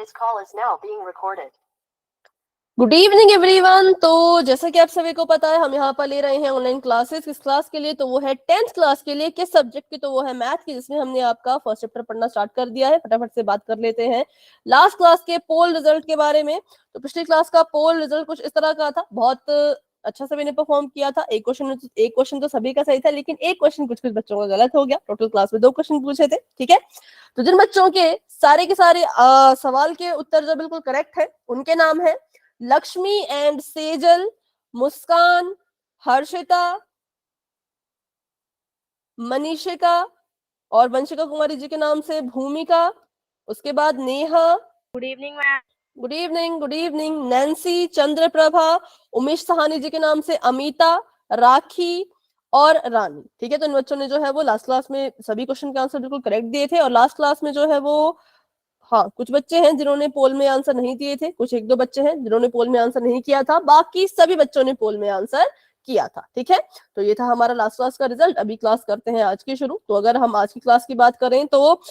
This call is now being recorded. Good evening everyone. तो जैसा कि आप सभी को पता है, हम यहाँ पर ले रहे हैं ऑनलाइन क्लासेस। किस क्लास के लिए? तो वो है 10th क्लास के लिए। किस सब्जेक्ट की? तो वो है मैथ की, जिसमें हमने आपका फर्स्ट चैप्टर पढ़ना स्टार्ट कर दिया है। फटाफट से बात कर लेते हैं लास्ट क्लास के पोल रिजल्ट के बारे में। तो पिछली क्लास का पोल रिजल्ट कुछ इस तरह का था। बहुत अच्छा सभी ने परफॉर्म किया था। एक क्वेश्चन तो सभी का सही था, लेकिन एक क्वेश्चन कुछ कुछ बच्चों का गलत हो गया। टोटल क्लास में 2 क्वेश्चन पूछे थे, ठीक है। तो जिन बच्चों के सारे सवाल के उत्तर जो बिल्कुल करेक्ट है, उनके नाम है लक्ष्मी एंड सेजल, मुस्कान, हर्षिता, मनीषिका और वंशिका कुमारी जी के नाम से भूमिका। उसके बाद Neha. Good evening ma'am. Good evening. Good evening. Nancy, Chandraprabha, Umesh Sahani ji के नाम से अमिता, राखी और रानी। ठीक है। तो इन बच्चों ने जो है वो लास्ट क्लास में सभी क्वेश्चन के आंसर बिल्कुल करेक्ट दिए थे। और लास्ट क्लास में जो है वो, हाँ, कुछ बच्चे हैं जिन्होंने पोल में आंसर नहीं दिए थे, कुछ 1-2 बच्चे हैं जिन्होंने पोल में आंसर नहीं किया था, बाकी सभी बच्चों ने पोल में आंसर किया था। ठीक है। तो ये था हमारा लास्ट क्लास का रिजल्ट। अभी क्लास करते हैं आज की शुरू। तो अगर हम आज की क्लास की बात करें तो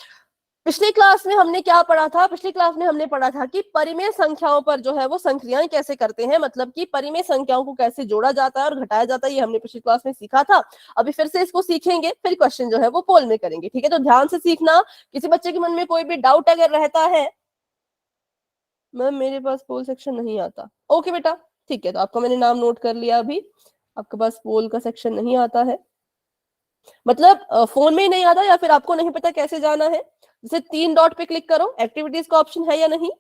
पिछली क्लास में हमने क्या पढ़ा था? पिछली क्लास में हमने पढ़ा था कि परिमेय संख्याओं पर जो है वो संक्रियाएं कैसे करते हैं, मतलब कि परिमेय संख्याओं को कैसे जोड़ा जाता है और घटाया जाता है। ये हमने पिछली क्लास में सीखा था। अभी फिर से इसको सीखेंगे, फिर क्वेश्चन जो है वो पोल में करेंगे। ठीक है। तो ध्यान से सीखना। किसी बच्चे के मन में कोई भी डाउट अगर रहता है, मैम मेरे पास पोल सेक्शन नहीं आता, ओके बेटा, ठीक है। तो आपका मैंने नाम नोट कर लिया। अभी आपके पास पोल का सेक्शन नहीं आता है, मतलब फोन में ही नहीं आता, या फिर आपको नहीं पता कैसे जाना है। जैसे 3 डॉट पे क्लिक करो, एक्टिविटीज का ऑप्शन है या नहीं?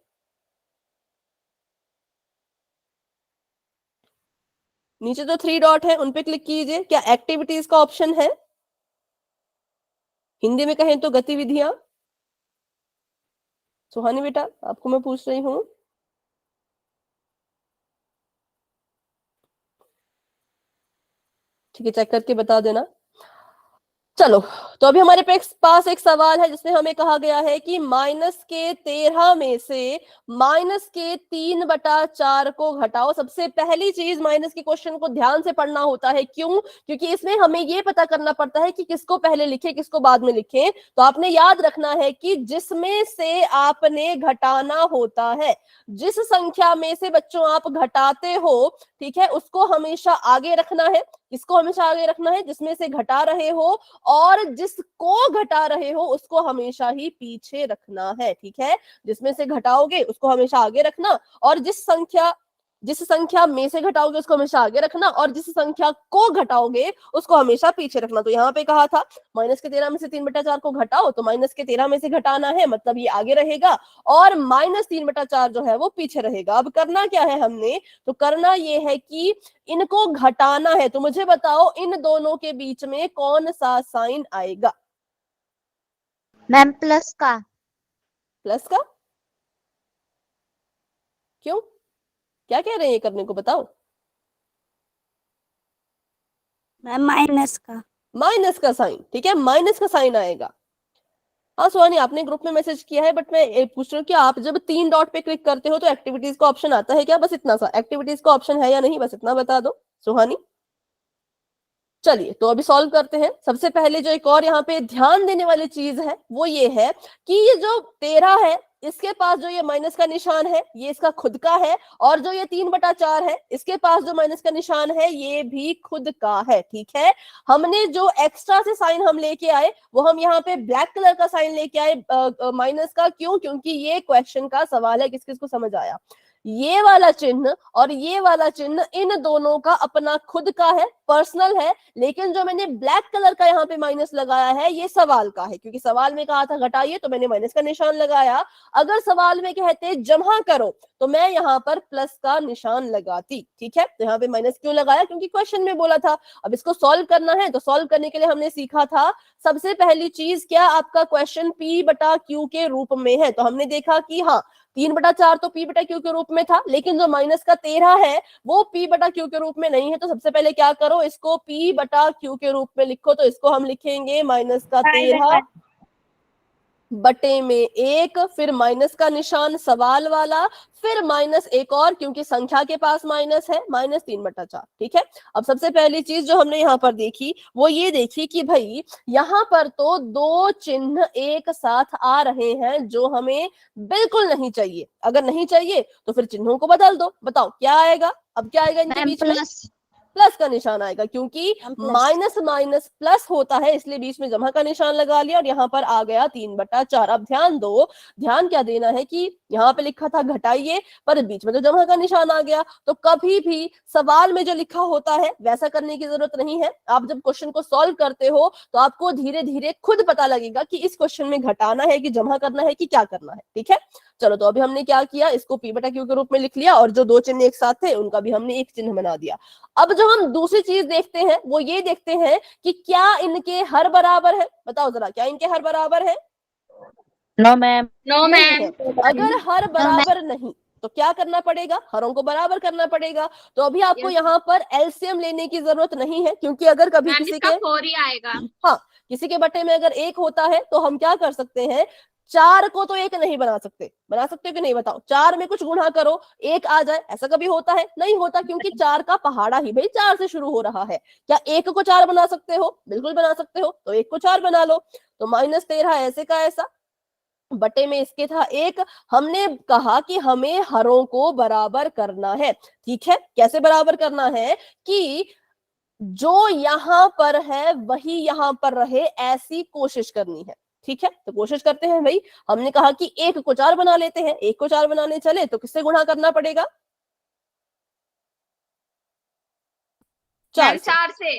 नीचे जो 3 डॉट है उन पे क्लिक कीजिए। क्या एक्टिविटीज का ऑप्शन है? हिंदी में कहें तो गतिविधियां। सुहानी बेटा, आपको मैं पूछ रही हूँ। ठीक है, चेक करके बता देना। चलो, तो अभी हमारे पास एक सवाल है जिसमें हमें कहा गया है कि -13 में से -3/4 को घटाओ। सबसे पहली चीज, माइनस के क्वेश्चन को ध्यान से पढ़ना होता है। क्यों? क्योंकि इसमें हमें ये पता करना पड़ता है कि किसको पहले लिखे, किसको बाद में लिखे। तो आपने याद रखना है कि जिसमें से आपने घटाना होता है, जिस संख्या में से बच्चों आप घटाते हो, ठीक है, उसको हमेशा आगे रखना है। किसको हमेशा आगे रखना है? जिसमें से घटा रहे हो। और जिसको घटा रहे हो उसको हमेशा ही पीछे रखना है। ठीक है। जिसमें से घटाओगे उसको हमेशा आगे रखना, और जिस संख्या में से घटाओगे उसको हमेशा आगे रखना, और जिस संख्या को घटाओगे उसको हमेशा पीछे रखना। तो यहाँ पे कहा था -13 में से 3/4 को घटाओ, तो -13 में से घटाना है, मतलब ये आगे रहेगा, और -3/4 जो है वो पीछे रहेगा। अब करना क्या है हमने? तो करना ये है कि इनको घटाना है। तो मुझे बताओ, इन दोनों के बीच में कौन सा साइन आएगा? मैम प्लस का। प्लस का? क्यों? क्या कह रहे हैं ये करने को? बताओ। मैम माइनस का। माइनस का साइन। ठीक है, माइनस का साइन आएगा। हाँ सुहानी, आपने ग्रुप में मैसेज किया है, बट मैं पूछ रही हूँ कि आप जब 3 डॉट पे क्लिक करते हो तो एक्टिविटीज का ऑप्शन आता है क्या? बस इतना सा, एक्टिविटीज का ऑप्शन है या नहीं, बस इतना बता दो सुहानी। चलिए, तो अभी सॉल्व करते हैं। सबसे पहले जो एक और यहाँ पे ध्यान देने वाली चीज है वो ये है कि ये जो 13 है, इसके पास जो ये माइनस का निशान है ये इसका खुद का है, और जो ये 3/4 है इसके पास जो माइनस का निशान है ये भी खुद का है। ठीक है। हमने जो एक्स्ट्रा से साइन हम लेके आए वो हम यहाँ पे ब्लैक कलर का साइन लेके आए माइनस का। क्यों? क्योंकि ये क्वेश्चन का सवाल है। किस किस को समझ आया? ये वाला चिन्ह और ये वाला चिन्ह इन दोनों का अपना खुद का है, पर्सनल है, लेकिन जो मैंने ब्लैक कलर का यहाँ पे माइनस लगाया है ये सवाल का है। क्योंकि सवाल में कहा था घटाइए, तो मैंने माइनस का निशान लगाया। अगर सवाल में कहते जमा करो तो मैं यहाँ पर प्लस का निशान लगाती। ठीक है। तो यहाँ पे माइनस क्यों लगाया? क्योंकि क्वेश्चन में बोला था। अब इसको सॉल्व करना है, तो सॉल्व करने के लिए हमने सीखा था सबसे पहली चीज क्या, आपका क्वेश्चन P/Q के रूप में है। तो हमने देखा कि हाँ, 3/4 तो P/Q के रूप में था, लेकिन जो -13 है वो P/Q के रूप में नहीं है। तो सबसे पहले क्या करो, इसको P/Q के रूप में लिखो। तो इसको हम लिखेंगे -13 बटे में 1, फिर माइनस का निशान सवाल वाला, फिर माइनस एक और, क्योंकि संख्या के पास माइनस है, -3/4। ठीक है। अब सबसे पहली चीज जो हमने यहाँ पर देखी वो ये देखी कि भाई यहाँ पर तो दो चिन्ह एक साथ आ रहे हैं जो हमें बिल्कुल नहीं चाहिए। अगर नहीं चाहिए तो फिर चिन्हों को बदल दो। बताओ क्या आएगा? अब क्या आएगा इनके मैम बीच में? प्लस। प्लस का निशान आएगा, क्योंकि ma'am plus. Minus minus plus होता है, इसलिए बीच में जमा का निशान लगा लिया और यहाँ पर आ गया 3/4। अब ध्यान दो, ध्यान क्या देना है कि यहाँ पे लिखा था घटाइए, पर बीच में तो जमा का निशान आ गया। तो कभी भी सवाल में जो लिखा होता है वैसा करने की जरूरत नहीं है। आप जब क्वेश्चन को सॉल्व करते हो तो आपको धीरे धीरे खुद पता लगेगा कि इस क्वेश्चन में घटाना है कि जमा करना है कि क्या करना है। ठीक है। चलो, तो अभी हमने क्या किया, इसको p/q के रूप में लिख लिया और जो दो चिन्ह एक साथ थे उनका भी हमने एक चिन्ह बना दिया। अब जो हम दूसरी चीज देखते हैं वो ये देखते हैं कि क्या इनके हर बराबर है। बताओ जरा, क्या इनके हर बराबर है? No ma'am. नहीं है। अगर हर बराबर नहीं तो क्या करना पड़ेगा? हरों को बराबर करना पड़ेगा। तो अभी आपको यहाँ पर एलसीएम लेने की जरूरत नहीं है, क्योंकि अगर कभी किसी के 4 ही आएगा। हाँ, किसी के बटे में अगर 1 होता है तो हम क्या कर सकते हैं, 4 को तो 1 नहीं बना सकते। बना सकते हो कि नहीं? बताओ। 4 में कुछ गुणा करो 1 आ जाए, ऐसा कभी होता है? नहीं होता, क्योंकि 4 का पहाड़ा ही भाई 4 से शुरू हो रहा है। क्या 1 को 4 बना सकते हो? बिल्कुल बना सकते हो। तो 1 को 4 बना लो। तो -13 ऐसे का ऐसा, बटे में इसके था 1। हमने कहा कि हमें हरों को बराबर करना है। ठीक है। कैसे बराबर करना है? कि जो यहां पर है वही यहां पर रहे, ऐसी कोशिश करनी है। ठीक है। तो कोशिश करते हैं भाई। हमने कहा कि 1 को 4 बना लेते हैं। 1 को 4 बनाने चले तो किससे गुणा करना पड़ेगा? 4 से। 4 से।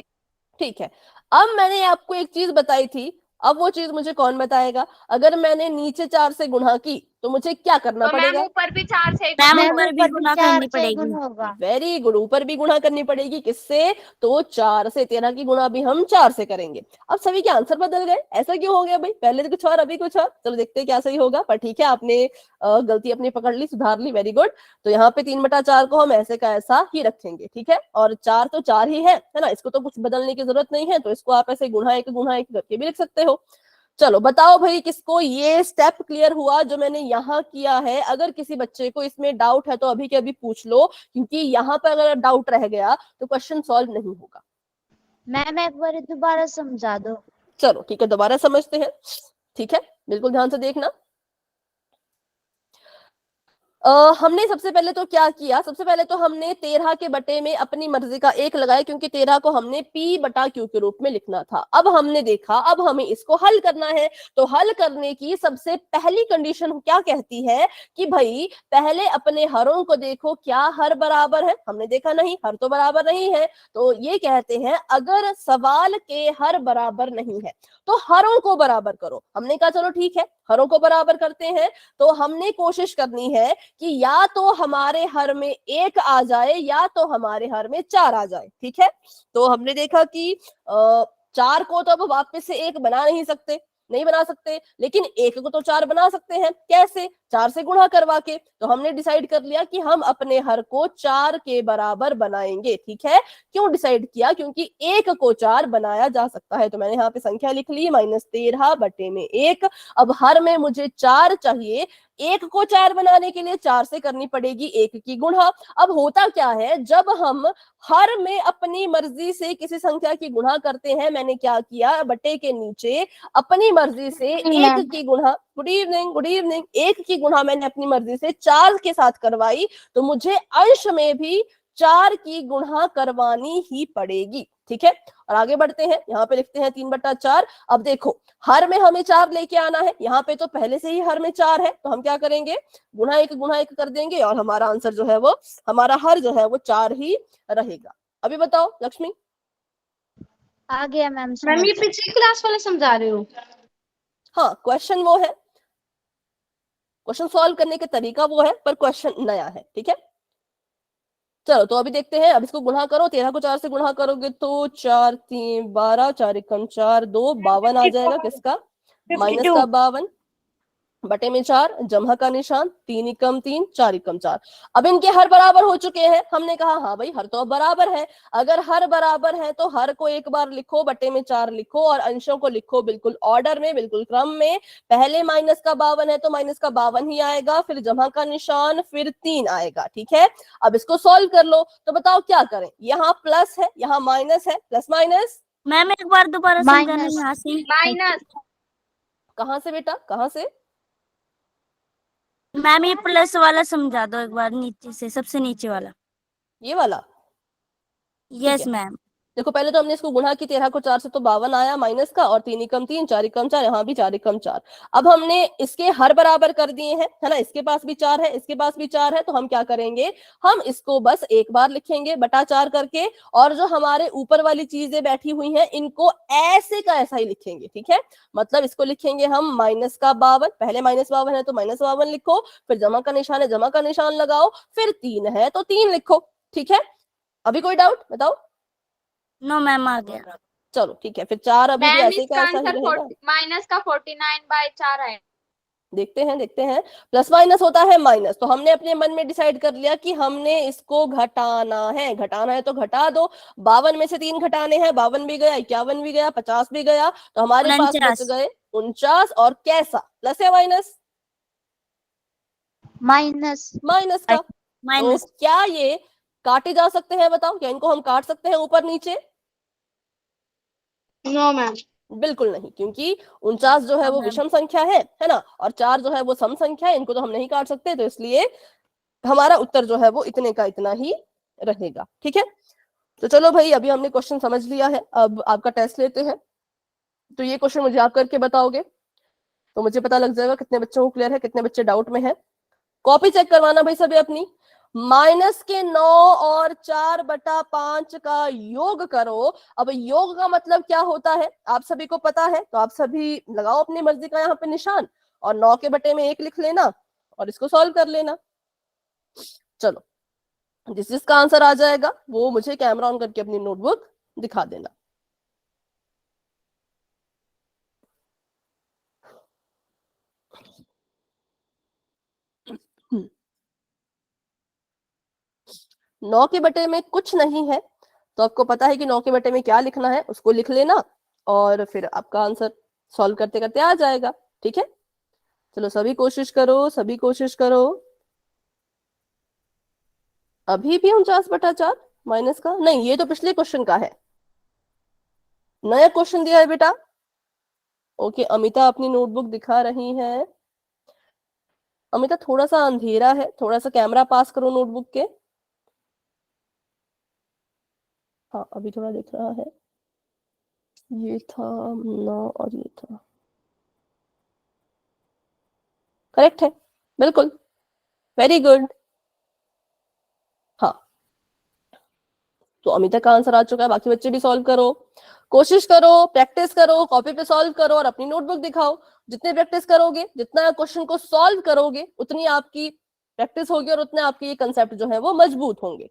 ठीक है। अब मैंने आपको एक चीज बताई थी, अब वो चीज मुझे कौन बताएगा? अगर मैंने नीचे 4 से गुणा की तो मुझे क्या करना तो मैम पड़ेगा? ऊपर भी 4 से मैम गुणा ऊपर भी गुणा करनी पड़ेगी। होगा। Very good. ऊपर भी गुणा करनी पड़ेगी। किससे? तो 4 से। 13 की गुणा भी हम 4 से करेंगे। अब सभी के आंसर बदल गए, ऐसा क्यों हो गया भाई? पहले तो कुछ और अभी कुछ और। चलो देखते हैं क्या सही होगा। पर ठीक है, आपने गलती अपनी पकड़ ली, सुधार ली। Very good. तो यहाँ पे 3/4 को हम ऐसे का ऐसा ही रखेंगे। ठीक है। और 4 तो 4 ही है ना, इसको तो कुछ बदलने की जरूरत नहीं है। तो इसको आप ऐसे गुणा एक करके भी लिख सकते हो। चलो बताओ भाई, किसको ये स्टेप क्लियर हुआ जो मैंने यहाँ किया है? अगर किसी बच्चे को इसमें डाउट है तो अभी के अभी पूछ लो, क्योंकि यहाँ पर अगर डाउट रह गया तो क्वेश्चन सॉल्व नहीं होगा। मैम एक बार दोबारा समझा दो। चलो ठीक है, दोबारा समझते हैं। ठीक है, बिल्कुल ध्यान से देखना। हमने सबसे पहले तो क्या किया, सबसे पहले तो हमने 13 के बटे में अपनी मर्जी का 1 लगाया, क्योंकि 13 को हमने p/q के रूप में लिखना था। अब हमने देखा, अब हमें इसको हल करना है। तो हल करने की सबसे पहली कंडीशन क्या कहती है कि भाई पहले अपने हरों को देखो, क्या हर बराबर है? हमने देखा नहीं, हर तो बराबर नहीं है। तो ये कहते हैं अगर सवाल के हर बराबर नहीं है तो हरों को बराबर करो। हमने कहा चलो ठीक है, हरों को बराबर करते हैं। तो हमने कोशिश करनी है कि या तो हमारे हर में 1 आ जाए या तो हमारे हर में 4 आ जाए। ठीक है। तो हमने देखा कि 4 को तो अब वापस से 1 बना नहीं सकते, नहीं बना सकते, लेकिन 1 को तो 4 बना सकते हैं। कैसे? 4 से गुणा करवा के। तो हमने डिसाइड कर लिया कि हम अपने हर को 4 के बराबर बनाएंगे। ठीक है। क्यों डिसाइड किया? क्योंकि 1 को 4 बनाया जा सकता है। तो मैंने यहाँ पे संख्या लिख ली, -13 बटे में 1। अब हर में मुझे 4 चाहिए। 1 को 4 बनाने के लिए 4 से करनी पड़ेगी 1 की गुणा। अब होता क्या है, जब हम हर में अपनी मर्जी से किसी संख्या की गुणा करते हैं, मैंने क्या किया, बटे के नीचे अपनी मर्जी से 1 की गुणा, गुड इवनिंग, गुड इवनिंग, 1 की गुणा मैंने अपनी मर्जी से 4 के साथ करवाई। तो मुझे अंश में भी 4 की गुणा करवानी ही पड़ेगी। ठीक है। और आगे बढ़ते हैं, यहाँ पे लिखते हैं 3/4। अब देखो, हर में हमें 4 लेके आना है। यहाँ पे तो पहले से ही हर में 4 है, तो हम क्या करेंगे, गुणा एक कर देंगे और हमारा आंसर जो है वो, हमारा हर जो है वो 4 ही रहेगा। अभी बताओ लक्ष्मी। आ गया मैम। मैम ये पिछली क्लास वाला समझा रहे हो? हाँ, क्वेश्चन वो है, क्वेश्चन सॉल्व करने का तरीका वो है, पर क्वेश्चन नया है। ठीक है। चलो तो अभी देखते हैं। अब इसको गुणा करो, 13 को 4 से गुणा करोगे तो 4 3 12, 4 एकम 4 2, 52 आ जाएगा। किसका? माइनस का 52। बटे में 4, जमा का निशान, 3 एकम 3, 4 एकम 4। अब इनके हर बराबर हो चुके हैं, हमने कहा हाँ भाई हर तो अब बराबर है। अगर हर बराबर है तो हर को एक बार लिखो, बटे में 4 लिखो और अंशों को लिखो बिल्कुल ऑर्डर में, बिल्कुल क्रम में। पहले माइनस का 52 है तो माइनस का 52 ही आएगा, फिर जमा का निशान, फिर 3 आएगा। ठीक है, अब इसको सॉल्व कर लो। तो बताओ क्या करें, यहाँ प्लस है, यहाँ माइनस है, प्लस माइनस। मैम एक बार दोबारा समझाना माइनस यहाँ से। माइनस। कहाँ से बेटा, कहाँ से? मैम ये प्लस वाला समझा दो एक बार, नीचे से, सबसे नीचे वाला। ये वाला? यस है। मैम। देखो पहले तो हमने इसको गुणा की, 13 को 4 से तो 52 आया माइनस का, और 3 एकम 3, 4 एकम 4, यहाँ भी 4 एकम 4। अब हमने इसके हर बराबर कर दिए हैं, है ना, इसके पास भी 4 है, इसके पास भी 4 है, तो हम क्या करेंगे, हम इसको बस एक बार लिखेंगे बटा 4 करके, और जो हमारे ऊपर वाली चीजें बैठी हुई हैं इनको ऐसे का ऐसा ही लिखेंगे। ठीक है, मतलब इसको लिखेंगे हम माइनस का 52, पहले माइनस 52 है तो माइनस 52 लिखो, फिर जमा का निशान है, जमा का निशान लगाओ, फिर 3 है तो 3 लिखो। ठीक है, अभी कोई डाउट बताओ? नो मैम आ गया। चलो ठीक है, फिर 4 अभी भी मैम ऐसे इसका का ऐसा ही आंसर रहेगा। माइनस का 49/4 है। देखते हैं, देखते हैं। प्लस माइनस होता है माइनस, तो हमने अपने मन में डिसाइड कर लिया कि हमने इसको घटाना है। घटाना है तो घटा दो, 52 में से 3 घटाने हैं, 52 भी गया, 51 भी गया, 50 भी गया, तो हमारे पास बच 49। गए 49। और कैसा, प्लस या माइनस? माइनस माइनस का। तो माइनस। क्या ये काटे जा सकते हैं, बताओ, क्या इनको हम काट सकते हैं ऊपर नीचे? No ma'am. बिल्कुल नहीं, क्योंकि 49 जो है हाँ वो मैम। विषम संख्या है ना, और 4 जो है वो सम संख्या है, इनको तो हम नहीं काट सकते, तो इसलिए हमारा उत्तर जो है वो इतने का इतना ही रहेगा। ठीक है, तो चलो भाई, अभी हमने क्वेश्चन समझ लिया है, अब आपका टेस्ट लेते हैं। तो ये क्वेश्चन मुझे आप करके बताओगे तो मुझे पता लग जाएगा कितने बच्चों को क्लियर है, कितने बच्चे डाउट में है। कॉपी चेक करवाना भाई सभी अपनी। माइनस के 9 और 4/5 का योग करो। अब योग का मतलब क्या होता है आप सभी को पता है, तो आप सभी लगाओ अपनी मर्जी का यहाँ पे निशान, और 9 के बटे में 1 लिख लेना और इसको सॉल्व कर लेना। चलो, जिसका आंसर आ जाएगा वो मुझे कैमरा ऑन करके अपनी नोटबुक दिखा देना। हम्म, 9 के बटे में कुछ नहीं है, तो आपको पता है कि 9 के बटे में क्या लिखना है, उसको लिख लेना और फिर आपका आंसर सॉल्व करते करते आ जाएगा। ठीक है, चलो सभी कोशिश करो, सभी कोशिश करो। अभी भी 49/4 माइनस का नहीं, ये तो पिछले क्वेश्चन का है, नया क्वेश्चन दिया है बेटा। ओके, अमिता अपनी नोटबुक दिखा रही है। अमिता थोड़ा सा अंधेरा है, थोड़ा सा कैमरा पास करो नोटबुक के। हाँ अभी थोड़ा दिख रहा है, ये था 9 और ये था, करेक्ट है, बिल्कुल, वेरी गुड। हाँ, तो अमिता का आंसर आ चुका है, बाकी बच्चे भी सॉल्व करो, कोशिश करो, प्रैक्टिस करो, कॉपी पे सॉल्व करो और अपनी नोटबुक दिखाओ। जितने प्रैक्टिस करोगे, जितना क्वेश्चन को सॉल्व करोगे, उतनी आपकी प्रैक्टिस होगी और उतने आपके ये कंसेप्ट जो है वो मजबूत होंगे।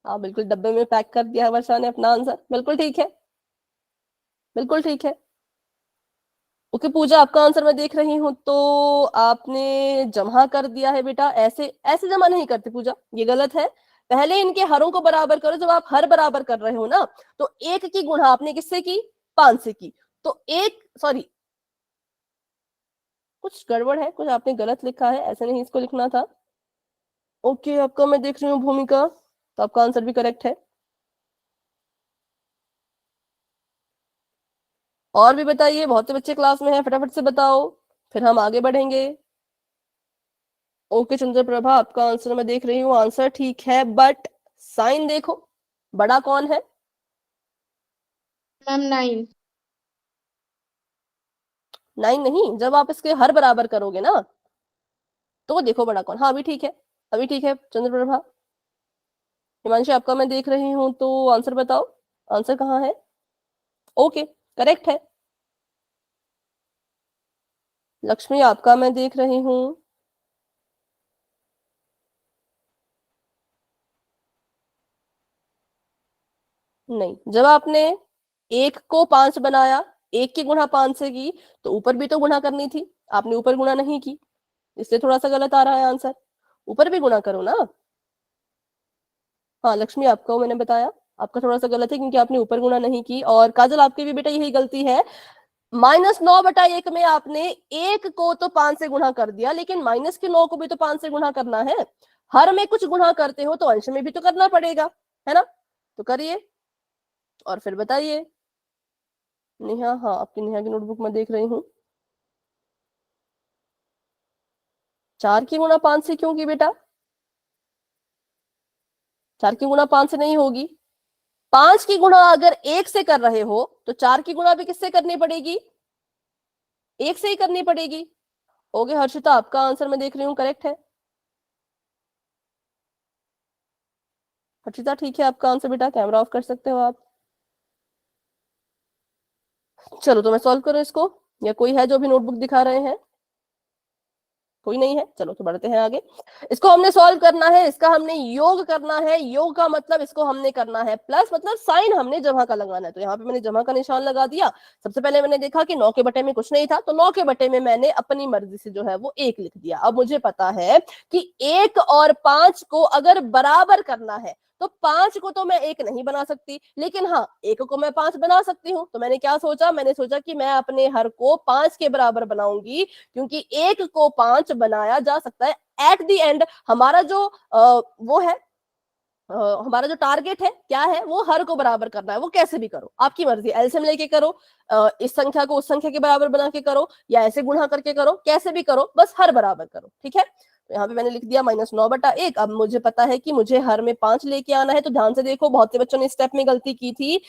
हाँ बिल्कुल, डब्बे में पैक कर दिया है वर्षा ने अपना आंसर, बिल्कुल ठीक है, बिल्कुल ठीक है। ओके पूजा, आपका आंसर मैं देख रही हूँ, तो आपने जमा कर दिया है बेटा। ऐसे ऐसे जमा नहीं करते पूजा, ये गलत है। पहले इनके हरों को बराबर करो, जब आप हर बराबर कर रहे हो ना, तो 1 की गुणा आपने किससे की, 5 से की, तो एक, सॉरी कुछ गड़बड़ है, कुछ आपने गलत लिखा है, ऐसे नहीं इसको लिखना था। ओके, आपका मैं देख रही हूँ भूमिका, तो आपका आंसर भी करेक्ट है। और भी बताइए, बहुत से बच्चे क्लास में हैं, फटाफट से बताओ, फिर हम आगे बढ़ेंगे। ओके चंद्र प्रभा, आपका आंसर मैं देख रही हूँ, आंसर ठीक है, बट साइन देखो, बड़ा कौन है? मैम 9। 9 नहीं, जब आप इसके हर बराबर करोगे ना, तो वो देखो बड़ा कौन। हाँ अभी ठीक है, अभी ठीक है चंद्र प्रभा। हिमांशी, आपका मैं देख रही हूँ, तो आंसर बताओ, आंसर कहाँ है? ओके, करेक्ट है। लक्ष्मी, आपका मैं देख रही हूँ, नहीं, जब आपने 1 को 5 बनाया 1 की गुणा 5 से की तो ऊपर भी तो गुणा करनी थी, आपने ऊपर गुणा नहीं की, इसलिए थोड़ा सा गलत आ रहा है आंसर। ऊपर भी गुणा करो ना। हाँ लक्ष्मी, आपको मैंने बताया आपका थोड़ा सा गलत है क्योंकि आपने ऊपर गुणा नहीं की। और काजल, आपकी भी बेटा यही गलती है। -9/1 में आपने 1 को तो 5 से गुणा कर दिया, लेकिन -9 को भी तो 5 से गुणा करना है। हर में कुछ गुणा करते हो तो अंश में भी तो करना पड़ेगा, है ना? तो करिए और फिर बताइए। नेहा, हाँ आपकी नेहा की नोटबुक में देख रही हूँ। 4 की गुणा 5 से क्यों की बेटा? 4 की गुणा 5 से नहीं होगी। 5 की गुणा अगर 1 से कर रहे हो तो 4 की गुणा भी किससे करनी पड़ेगी? 1 से ही करनी पड़ेगी। ओके हर्षिता, आपका आंसर मैं देख रही हूँ करेक्ट है। हर्षिता ठीक है आपका आंसर बेटा, कैमरा ऑफ कर सकते हो आप। चलो तो मैं सॉल्व करूं इसको, या कोई है जो अभी नोटबुक दिखा रहे हैं? कोई नहीं है, चलो तो बढ़ते हैं आगे। इसको हमने सॉल्व करना है, इसका हमने योग करना है। योग का मतलब इसको हमने करना है प्लस, मतलब साइन हमने जमा का लगाना है। तो यहाँ पे मैंने जमा का निशान लगा दिया। सबसे पहले मैंने देखा कि 9 के बटे में कुछ नहीं था, तो 9 के बटे में मैंने अपनी मर्जी से जो है वो 1 लिख दिया। अब मुझे पता है कि 1 और 5 को अगर बराबर करना है तो 5 को तो मैं 1 नहीं बना सकती, लेकिन हाँ 1 को मैं 5 बना सकती हूँ। तो मैंने क्या सोचा, मैंने सोचा कि मैं अपने हर को 5 के बराबर बनाऊंगी, क्योंकि 1 को 5 बनाया जा सकता है। एट द एंड हमारा जो वो है, हमारा जो टारगेट है क्या है, वो हर को बराबर करना है। वो कैसे भी करो, आपकी मर्जी, एलसीएम लेके करो, इस संख्या को उस संख्या के बराबर बना के करो, या ऐसे गुणा करके करो, कैसे भी करो, बस हर बराबर करो। ठीक है, तो यहाँ पे मैंने लिख दिया -9/1। अब मुझे पता है कि मुझे हर में 5 लेके आना है। तो ध्यान से देखो, बहुत से बच्चों ने स्टेप में गलती की थी।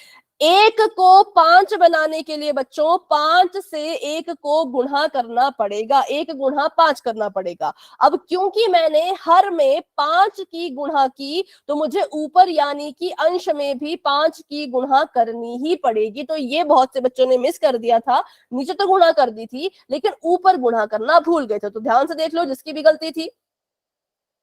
1 को 5 बनाने के लिए बच्चों 5 से 1 को गुणा करना पड़ेगा, 1 गुणा 5 करना पड़ेगा। अब क्योंकि मैंने हर में 5 की गुणा की, तो मुझे ऊपर यानी कि अंश में भी 5 की गुणा करनी ही पड़ेगी। तो ये बहुत से बच्चों ने मिस कर दिया था, नीचे तो गुणा कर दी थी लेकिन ऊपर गुणा करना भूल गए थे। तो ध्यान से देख लो, जिसकी भी गलती थी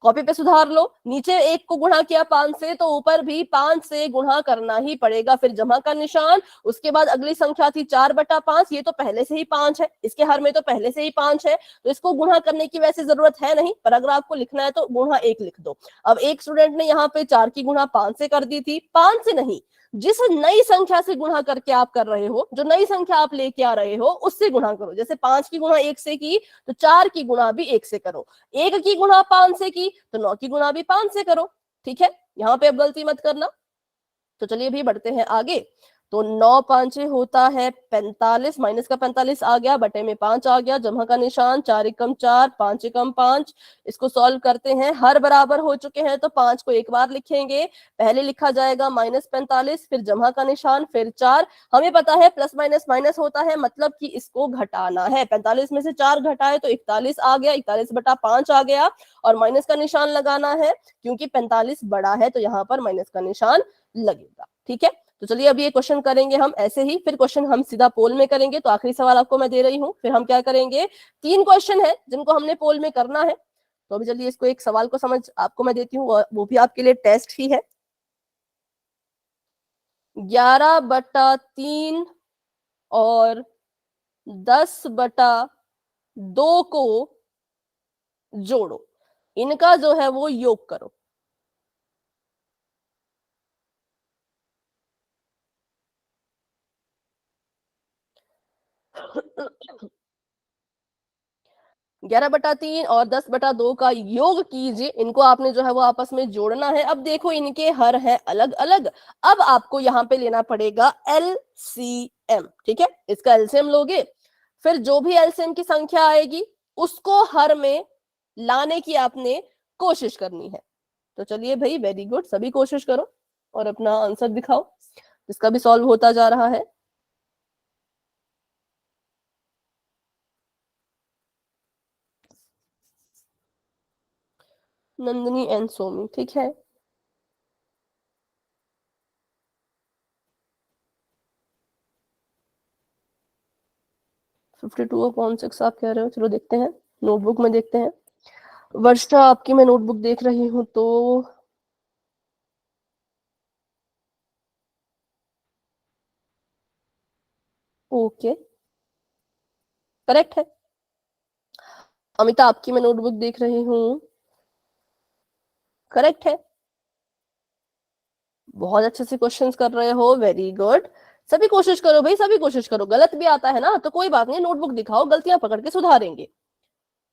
कॉपी पे सुधार लो। नीचे 1 को गुणा किया 5 से, तो ऊपर भी 5 से गुणा करना ही पड़ेगा। फिर जमा का निशान, उसके बाद अगली संख्या थी 4/5। ये तो पहले से ही 5 है, इसके हर में तो पहले से ही 5 है, तो इसको गुणा करने की वैसे जरूरत है नहीं, पर अगर आपको लिखना है तो गुणा 1 लिख दो। अब एक स्टूडेंट ने यहाँ पे 4 की गुणा 5 से कर दी थी। 5 से नहीं, जिस नई संख्या से गुणा करके आप कर रहे हो, जो नई संख्या आप लेके आ रहे हो, उससे गुणा करो। जैसे 5 की गुणा 1 से की, तो 4 की गुणा भी 1 से करो। 1 की गुणा 5 से की, तो 9 की गुणा भी 5 से करो। ठीक है, यहाँ पे अब गलती मत करना। तो चलिए भी बढ़ते हैं आगे। तो 9 5 होता है 45, माइनस का 45 आ गया, बटे में 5 आ गया, जमा का निशान, 4 एकम 4, 5 एकम 5। इसको सॉल्व करते हैं, हर बराबर हो चुके हैं तो 5 को एक बार लिखेंगे। पहले लिखा जाएगा -45, फिर जमा का निशान, फिर 4। हमें पता है प्लस माइनस माइनस होता है, मतलब कि इसको घटाना है। 45 में से 4 घटाए तो 41 आ गया, 41/5 आ गया, और माइनस का निशान लगाना है क्योंकि 45 बड़ा है, तो यहाँ पर माइनस का निशान लगेगा। ठीक है, तो चलिए अभी ये क्वेश्चन करेंगे हम ऐसे ही, फिर क्वेश्चन हम सीधा पोल में करेंगे। तो आखिरी सवाल आपको मैं दे रही हूँ, फिर हम क्या करेंगे, 3 क्वेश्चन है जिनको हमने पोल में करना है। तो अभी चलिए इसको, एक सवाल को समझ आपको मैं देती हूँ, वो भी आपके लिए टेस्ट ही है। 11/3 और 10/2 को जोड़ो, इनका जो है वो योग करो। ग्यारह बटा 3 और 10/2 का योग कीजिए। इनको आपने जो है वो आपस में जोड़ना है। अब देखो, इनके हर है अलग अलग। अब आपको यहाँ पे लेना पड़ेगा एलसीएम। ठीक है, इसका एलसीएम लोगे, फिर जो भी एलसीएम की संख्या आएगी उसको हर में लाने की आपने कोशिश करनी है। तो चलिए भाई, वेरी गुड, सभी कोशिश करो और अपना आंसर दिखाओ। इसका भी सॉल्व होता जा रहा है। नंदिनी एंड सोमी, ठीक है। (52/6) आप कह रहे हो, चलो देखते हैं, नोटबुक में देखते हैं। वर्षा, आपकी मैं नोटबुक देख रही हूँ तो ओ ओके, करेक्ट है। अमिता आपकी मैं नोटबुक देख रही हूँ, करेक्ट है। बहुत अच्छे से क्वेश्चंस कर रहे हो, वेरी गुड। सभी कोशिश करो भाई, सभी कोशिश करो। गलत भी आता है ना तो कोई बात नहीं, नोटबुक दिखाओ, गलतियां पकड़ के सुधारेंगे।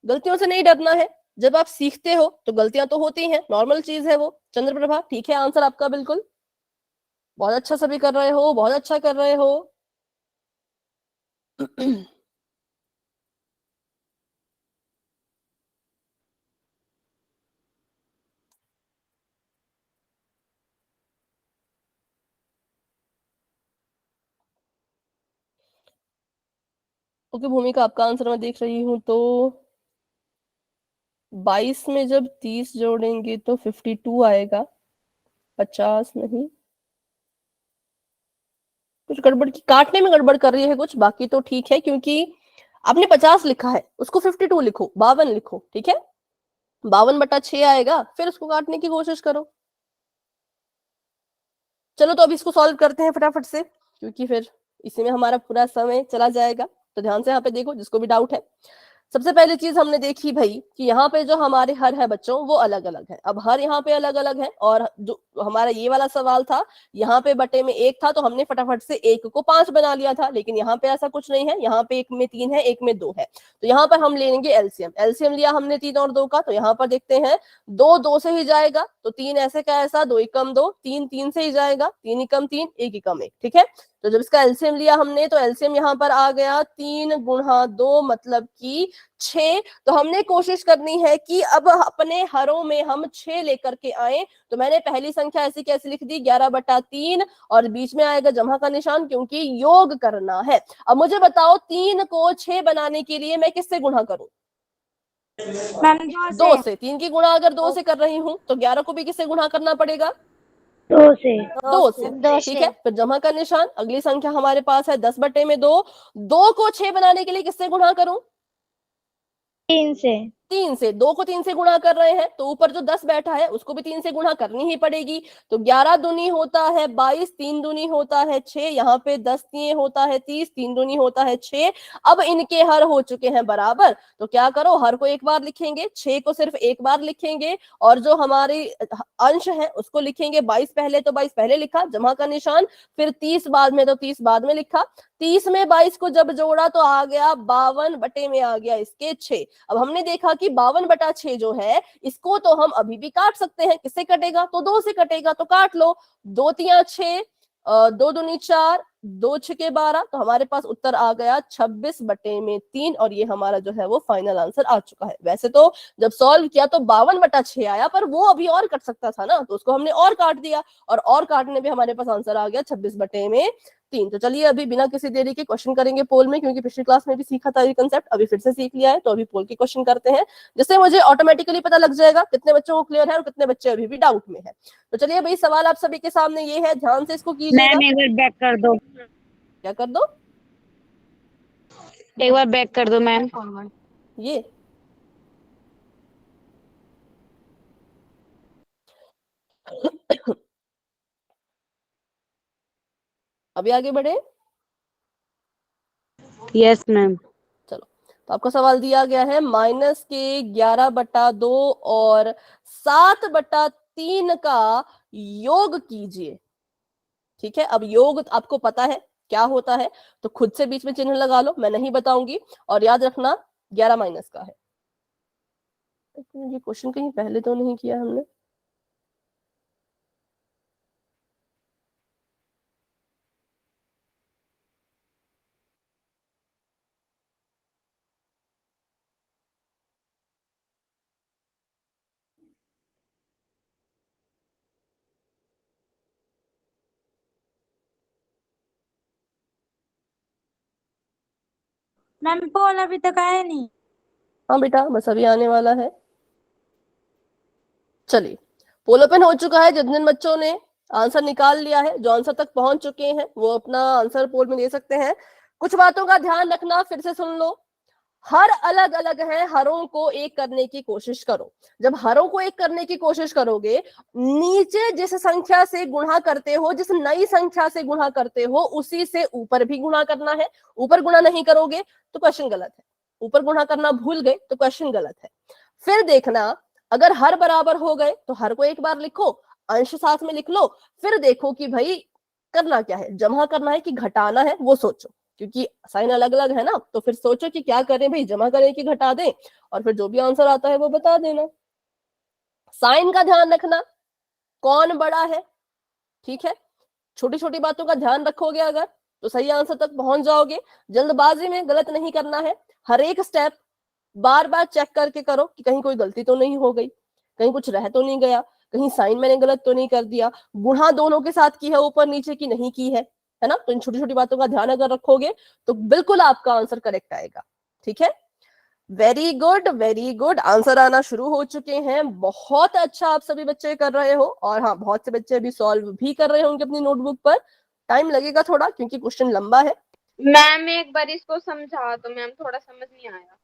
गलतियों से नहीं डरना है, जब आप सीखते हो तो गलतियां तो होती हैं, नॉर्मल चीज है वो। चंद्रप्रभा ठीक है, आंसर आपका बिल्कुल। बहुत अच्छा सभी कर रहे हो, बहुत अच्छा कर रहे हो। ओके भूमिका, आपका आंसर मैं देख रही हूँ तो 22 में जब 30 जोड़ेंगे तो 52 आएगा, 50 नहीं। कुछ गड़बड़ की, काटने में गड़बड़ कर रही है कुछ, बाकी तो ठीक है। क्योंकि आपने 50 लिखा है, उसको 52 लिखो, 52 लिखो, ठीक है। 52/6 आएगा, फिर उसको काटने की कोशिश करो। चलो तो अभी इसको सॉल्व करते हैं फटाफट से, क्योंकि फिर इसी में हमारा पूरा समय चला जाएगा। तो ध्यान से यहाँ पे देखो, जिसको भी डाउट है। सबसे पहली चीज हमने देखी भाई कि यहाँ पे जो हमारे हर है बच्चों वो अलग अलग है। अब हर यहाँ पे अलग अलग है, और जो हमारा ये वाला सवाल था, यहाँ पे बटे में 1 था तो हमने फटाफट से 1 को 5 बना लिया था। लेकिन यहाँ पे ऐसा कुछ नहीं है, यहाँ पे 1 में 3 है, 1 में 2 है। तो यहाँ पर हम लेंगे एलसीएम। एलसीएम लिया हमने 3 और 2 का, तो यहाँ पर देखते हैं 2 2 से ही जाएगा, तो 3 ऐसे का ऐसा, 2 एकम 2, 3 3 से ही जाएगा, 3 एकम 3, 1 एकम 1, ठीक है। तो जब इसका एलसीएम लिया हमने तो एलसीएम यहाँ पर आ गया 3 गुणा 2 मतलब कि 6। तो हमने कोशिश करनी है कि अब अपने हरों में हम 6 लेकर के आए। तो मैंने पहली संख्या ऐसी कैसे लिख दी, 11/3, और बीच में आएगा जमा का निशान, क्योंकि योग करना है। अब मुझे बताओ 3 को 6 बनाने के लिए मैं किससे गुणा करूं? मैम 2 से। 3 की गुणा अगर 2 से कर रही हूं तो 11 को भी किससे गुणा करना पड़ेगा? 2 से। 2 से, ठीक है। फिर जमा का निशान, अगली संख्या हमारे पास है 10/2। 2 को 6 बनाने के लिए किससे गुणा करूं? 3 से। 3 से। 2 को 3 से गुणा कर रहे हैं तो ऊपर जो 10 बैठा है उसको भी 3 से गुणा करनी ही पड़ेगी। तो 11 दूनी होता है 22, 3 दूनी होता है 6, यहाँ पे 10 तीन होता है 30, 3 दूनी होता है 6। अब इनके हर हो चुके हैं बराबर, तो क्या करो, हर को एक बार लिखेंगे, 6 को सिर्फ एक बार लिखेंगे, और जो हमारी अंश है उसको लिखेंगे 22 पहले, तो 22 पहले लिखा, जमा का निशान, फिर 30 बाद में तो 30 बाद में लिखा। 30 में 22 को जब जोड़ा तो आ गया 52 बटे में आ गया इसके 6। अब हमने देखा कि 52/6 जो है इसको तो हम अभी भी काट सकते हैं। किससे कटेगा? तो 2 से कटेगा, तो काट लो। 2 तिया 6, 2 दूनी 4, 2 छके 12, तो हमारे पास उत्तर आ गया 26/3, और ये हमारा जो है वो फाइनल आंसर आ चुका है। वैसे तो जब सॉल्व किया तो 52/6 आया, पर वो अभी और कट सकता था ना, तो उसको हमने और काट दिया, और काटने में हमारे पास आंसर आ गया 26/3। तो चलिए अभी बिना किसी देरी के क्वेश्चन करेंगे पोल में, क्योंकि पिछली क्लास में भी सीखा था ये कंसेप्ट, अभी फिर से सीख लिया है, तो अभी पोल के क्वेश्चन करते हैं, जिससे मुझे ऑटोमेटिकली पता लग जाएगा कितने बच्चों को क्लियर है और कितने बच्चे अभी भी डाउट में है। तो चलिए भाई, सवाल आप सभी के सामने ये है, ध्यान से इसको कीजिएगा। मैम एक बार बैक कर दो। क्या कर दो? एक बार बैक कर दो मैम। ये अभी आगे बढ़े। Yes ma'am. चलो, तो आपको सवाल दिया गया है माइनस के 11/2 और 7/3 का योग कीजिए। ठीक है, अब योग आपको पता है क्या होता है, तो खुद से बीच में चिन्ह लगा लो, मैं नहीं बताऊंगी। और याद रखना 11 माइनस का है। ये क्वेश्चन कहीं पहले तो नहीं किया हमने? मैम पोल अभी तक आया नहीं। हाँ बेटा, बस अभी आने वाला है। चलिए, पोल ओपन हो चुका है। जिन जिन बच्चों ने आंसर निकाल लिया है, जो आंसर तक पहुंच चुके हैं, वो अपना आंसर पोल में दे सकते हैं। कुछ बातों का ध्यान रखना, फिर से सुन लो। हर अलग अलग है, हरों को एक करने की कोशिश करो। जब हरों को एक करने की कोशिश करोगे, नीचे जिस संख्या से गुणा करते हो, जिस नई संख्या से गुणा करते हो, उसी से ऊपर भी गुणा करना है। ऊपर गुणा नहीं करोगे तो क्वेश्चन गलत है। ऊपर गुणा करना भूल गए तो क्वेश्चन गलत है। फिर देखना, अगर हर बराबर हो गए तो हर को एक बार लिखो, अंश साथ में लिख लो। फिर देखो कि भाई करना क्या है, जमा करना है कि घटाना है, वो सोचो। क्योंकि साइन अलग अलग है ना, तो फिर सोचो कि क्या करें भाई, जमा करें कि घटा दें, और फिर जो भी आंसर आता है वो बता देना। साइन का ध्यान रखना, कौन बड़ा है, ठीक है। छोटी छोटी बातों का ध्यान रखोगे अगर, तो सही आंसर तक पहुंच जाओगे। जल्दबाजी में गलत नहीं करना है, हर एक स्टेप बार बार चेक करके करो कि कहीं कोई गलती तो नहीं हो गई, कहीं कुछ रह तो नहीं गया, कहीं साइन मैंने गलत तो नहीं कर दिया, गुणा दोनों के साथ की है, ऊपर नीचे की नहीं की है ना। तो इन छोटी छोटी बातों का ध्यान अगर रखोगे तो बिल्कुल आपका आंसर करेक्ट आएगा, ठीक है। Very good, very good, answer आना शुरू हो चुके हैं। बहुत अच्छा आप सभी बच्चे कर रहे हो, और हाँ, बहुत से बच्चे अभी सॉल्व भी कर रहे होंगे अपनी नोटबुक पर। टाइम लगेगा थोड़ा क्योंकि क्वेश्चन लंबा है। मैम एक बार इसको समझा तो मैम, थोड़ा समझ नहीं आया।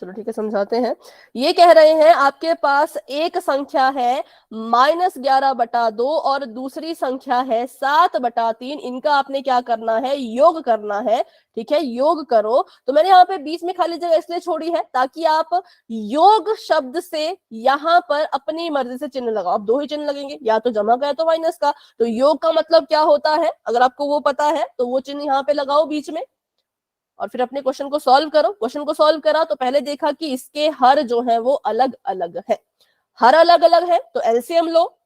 चलो ठीक है, समझाते हैं। ये कह रहे हैं आपके पास एक संख्या है -11/2 और दूसरी संख्या है 7/3। इनका आपने क्या करना है, योग करना है, ठीक है। योग करो। तो मैंने यहाँ पे बीच में खाली जगह इसलिए छोड़ी है ताकि आप योग शब्द से यहाँ पर अपनी मर्जी से चिन्ह लगाओ। अब दो ही चिन्ह लगेंगे, या तो जमा का या तो माइनस का। तो योग का मतलब क्या होता है, अगर आपको वो पता है तो वो चिन्ह यहाँ पे लगाओ बीच में, और फिर अपने क्वेश्चन को सॉल्व करो। क्वेश्चन को सॉल्व करा तो पहले देखा कि इसके हर जो है वो अलग अलग है। हर अलग अलग है तो एलसीएम लो,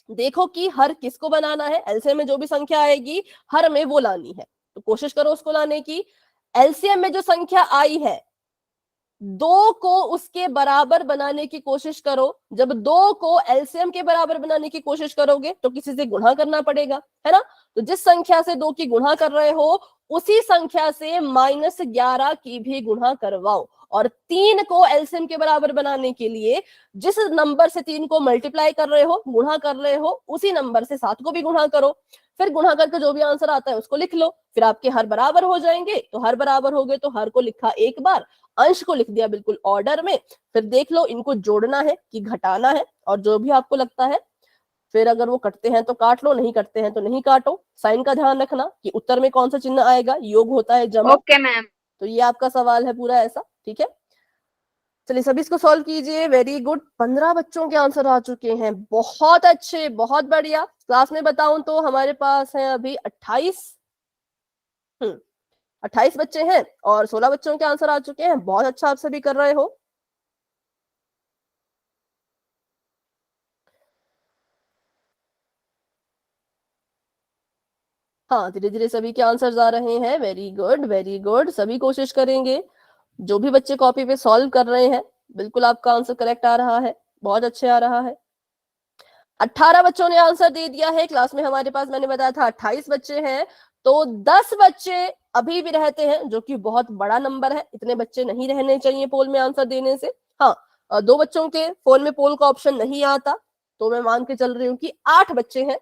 देखो कि हर किसको बनाना है। एलसीएम में जो भी संख्या आएगी हर में वो लानी है, तो कोशिश करो उसको लाने की। एलसीएम में जो संख्या आई है, 2 को उसके बराबर बनाने की कोशिश करो। जब 2 को एलसीएम के बराबर बनाने की कोशिश करोगे तो किसी से गुणा करना पड़ेगा, है ना। तो जिस संख्या से 2 की गुणा कर रहे हो उसी संख्या से -11 की भी गुणा करवाओ। और 3 को एलसीएम के बराबर बनाने के लिए जिस नंबर से 3 को मल्टीप्लाई कर रहे हो, गुणा कर रहे हो, उसी नंबर से 7 को भी गुणा करो। फिर गुणा करके जो भी आंसर आता है उसको लिख लो। फिर आपके हर बराबर हो जाएंगे। तो हर बराबर हो गए तो हर को लिखा एक बार, अंश को लिख दिया बिल्कुल ऑर्डर में। फिर देख लो इनको जोड़ना है कि घटाना है, और जो भी आपको लगता है, फिर अगर वो कटते हैं तो काट लो, नहीं कटते हैं तो नहीं काटो। साइन का ध्यान रखना कि उत्तर में कौन सा चिन्ह आएगा, योग होता है जमा। Okay ma'am. तो ये आपका सवाल है पूरा ऐसा, ठीक है। चलिए सभी इसको सॉल्व कीजिए। वेरी गुड, 15 बच्चों के आंसर आ चुके हैं, बहुत अच्छे, बहुत बढ़िया। क्लास में बताऊं तो हमारे पास है अभी 28 बच्चे हैं और 16 बच्चों के आंसर आ चुके हैं। बहुत अच्छा आप सभी कर रहे हो। हाँ, धीरे धीरे सभी के आंसर्स आ रहे हैं। वेरी गुड, वेरी गुड, सभी कोशिश करेंगे। जो भी बच्चे कॉपी पे सॉल्व कर रहे हैं, बिल्कुल आपका आंसर करेक्ट आ रहा है, बहुत अच्छे आ रहा है। 18 बच्चों ने आंसर दे दिया है। क्लास में हमारे पास मैंने बताया था 28 बच्चे हैं, तो 10 बच्चे अभी भी रहते हैं, जो कि बहुत बड़ा नंबर है। इतने बच्चे नहीं रहने चाहिए पोल में आंसर देने से। हाँ, 2 बच्चों के फोन में पोल का ऑप्शन नहीं आता, तो मैं मान के चल रही हूँ कि 8 बच्चे हैं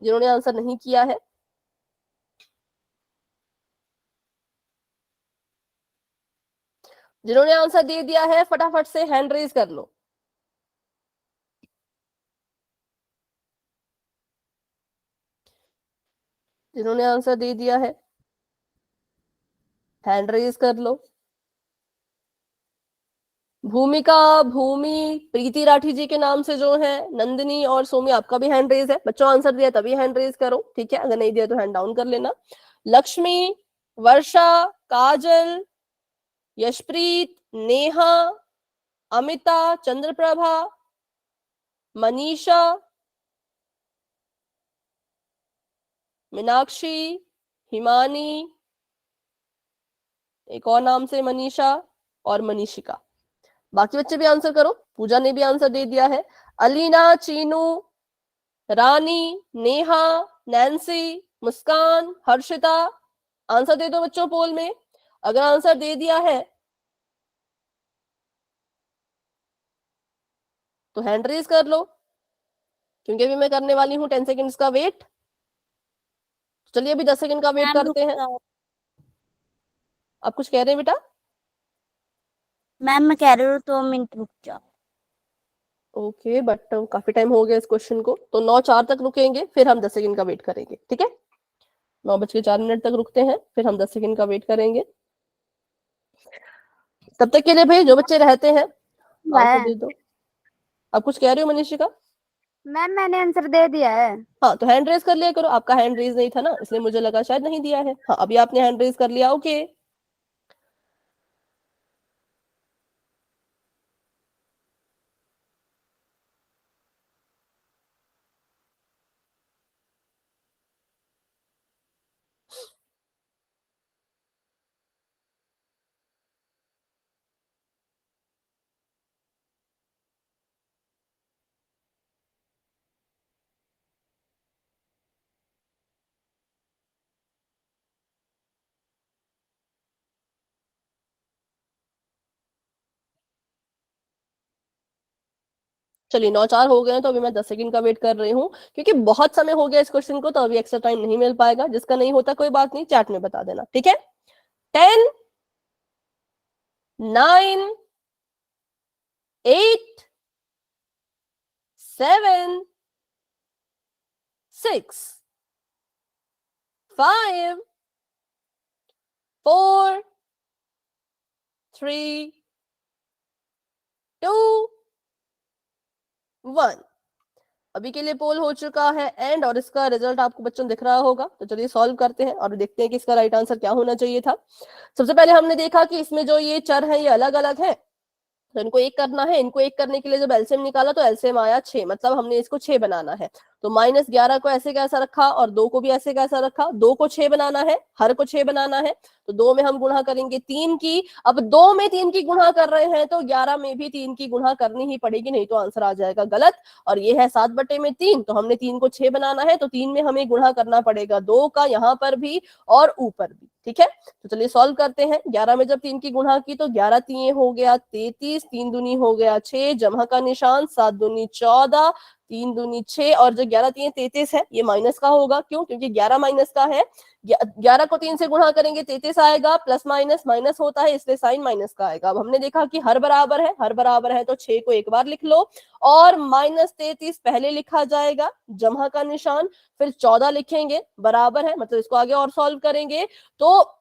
जिन्होंने आंसर नहीं किया है। जिन्होंने आंसर दे दिया है फटाफट से हैंड रेज कर लो। जिन्होंने आंसर दे दिया है हैंड रेज कर लो। भूमिका, भूमि, प्रीति राठी जी के नाम से जो है, नंदिनी और सोमी, आपका भी हैंड रेज है। बच्चों आंसर दिया तभी हैंड रेज करो, ठीक है। अगर नहीं दिया तो हैंड डाउन कर लेना। लक्ष्मी, वर्षा, काजल, यशप्रीत, नेहा, अमिता, चंद्रप्रभा, मनीषा, मीनाक्षी, हिमानी, एक और नाम से मनीषा, और मनीषिका। बाकी बच्चे भी आंसर करो। पूजा ने भी आंसर दे दिया है। अलीना, चीनू, रानी, नेहा, नैन्सी, मुस्कान, हर्षिता, आंसर दे दो बच्चों पोल में। अगर आंसर दे दिया है तो हैंड रेज कर लो, क्योंकि अभी मैं करने वाली हूँ 10 सेकेंड्स का वेट। चलिए अभी 10 सेकेंड का वेट मैम रुक करते हैं। जाओ। आप कुछ कह रहे हैं बेटा? मैम मैं कह रही हूँ 2 मिनट रुक जाओ। ओके बट काफी टाइम हो गया इस क्वेश्चन को, तो 9:04 तक रुकेंगे, फिर हम 10 सेकंड का वेट करेंगे, ठीक है। 9:04 तक रुकते हैं, फिर हम 10 सेकंड का वेट करेंगे। तब तक के लिए भाई जो बच्चे रहते हैं आंसर दे दो। आप कुछ कह रहे हो मनीषिका? मैम मैंने आंसर दे दिया है। हाँ तो हैंड रेज कर लिया करो, आपका हैंड रेज नहीं था ना, इसलिए मुझे लगा शायद नहीं दिया है। हाँ अभी आपने हैंड रेज कर लिया, ओके। चलिए 9:04 हो गए हैं, तो अभी मैं 10 सेकंड का वेट कर रही हूँ, क्योंकि बहुत समय हो गया इस क्वेश्चन को, तो अभी एक्स्ट्रा टाइम नहीं मिल पाएगा। जिसका नहीं होता कोई बात नहीं, चैट में बता देना, ठीक है। 10, 9, 8, 7, 6, 5, 4, 3, 2, 1। अभी के लिए पोल हो चुका है एंड, और इसका रिजल्ट आपको बच्चों दिख रहा होगा। तो चलिए सॉल्व करते हैं और देखते हैं कि इसका राइट आंसर क्या होना चाहिए था। सबसे पहले हमने देखा कि इसमें जो ये चर है ये अलग अलग है, तो इनको एक करना है। इनको एक करने के लिए जब एलसीएम निकाला तो एलसीएम आया 6, मतलब हमने इसको 6 बनाना है। तो -11 को ऐसे कैसा रखा और 2 को भी ऐसे कैसा रखा, 2 को 6 बनाना है, हर को 6 बनाना है। तो 2 में हम गुणा करेंगे 3 की। अब 2 में 3 की गुणा कर रहे हैं तो 11 में भी 3 की गुणा करनी ही पड़ेगी, नहीं तो आंसर आ जाएगा गलत। और ये है 7/3, तो हमने 3 को 6 बनाना है, तो 3 में हमें गुणा करना पड़ेगा 2 का, यहाँ पर भी और ऊपर भी, ठीक है। तो चलिए सॉल्व करते हैं। 11 में जब 3 की गुणा की तो 11 3 हो गया 33, 3 दूनी हो गया 6, जमा का निशान, 7 दूनी 14, 3 दूनी 6, और जो 11 3 33 है ये माइनस का होगा। क्यों? क्योंकि 11 माइनस का है। 11 को 3 से गुणा करेंगे 33 आएगा, प्लस माइनस माइनस होता है, इसलिए साइन माइनस का आएगा। अब हमने देखा कि हर बराबर है, हर बराबर है तो 6 को एक बार लिख लो, और -33 पहले लिखा जाएगा, जमा का निशान, फिर 14 लिखेंगे, बराबर है, मतलब इसको आगे और सॉल्व करेंगे तो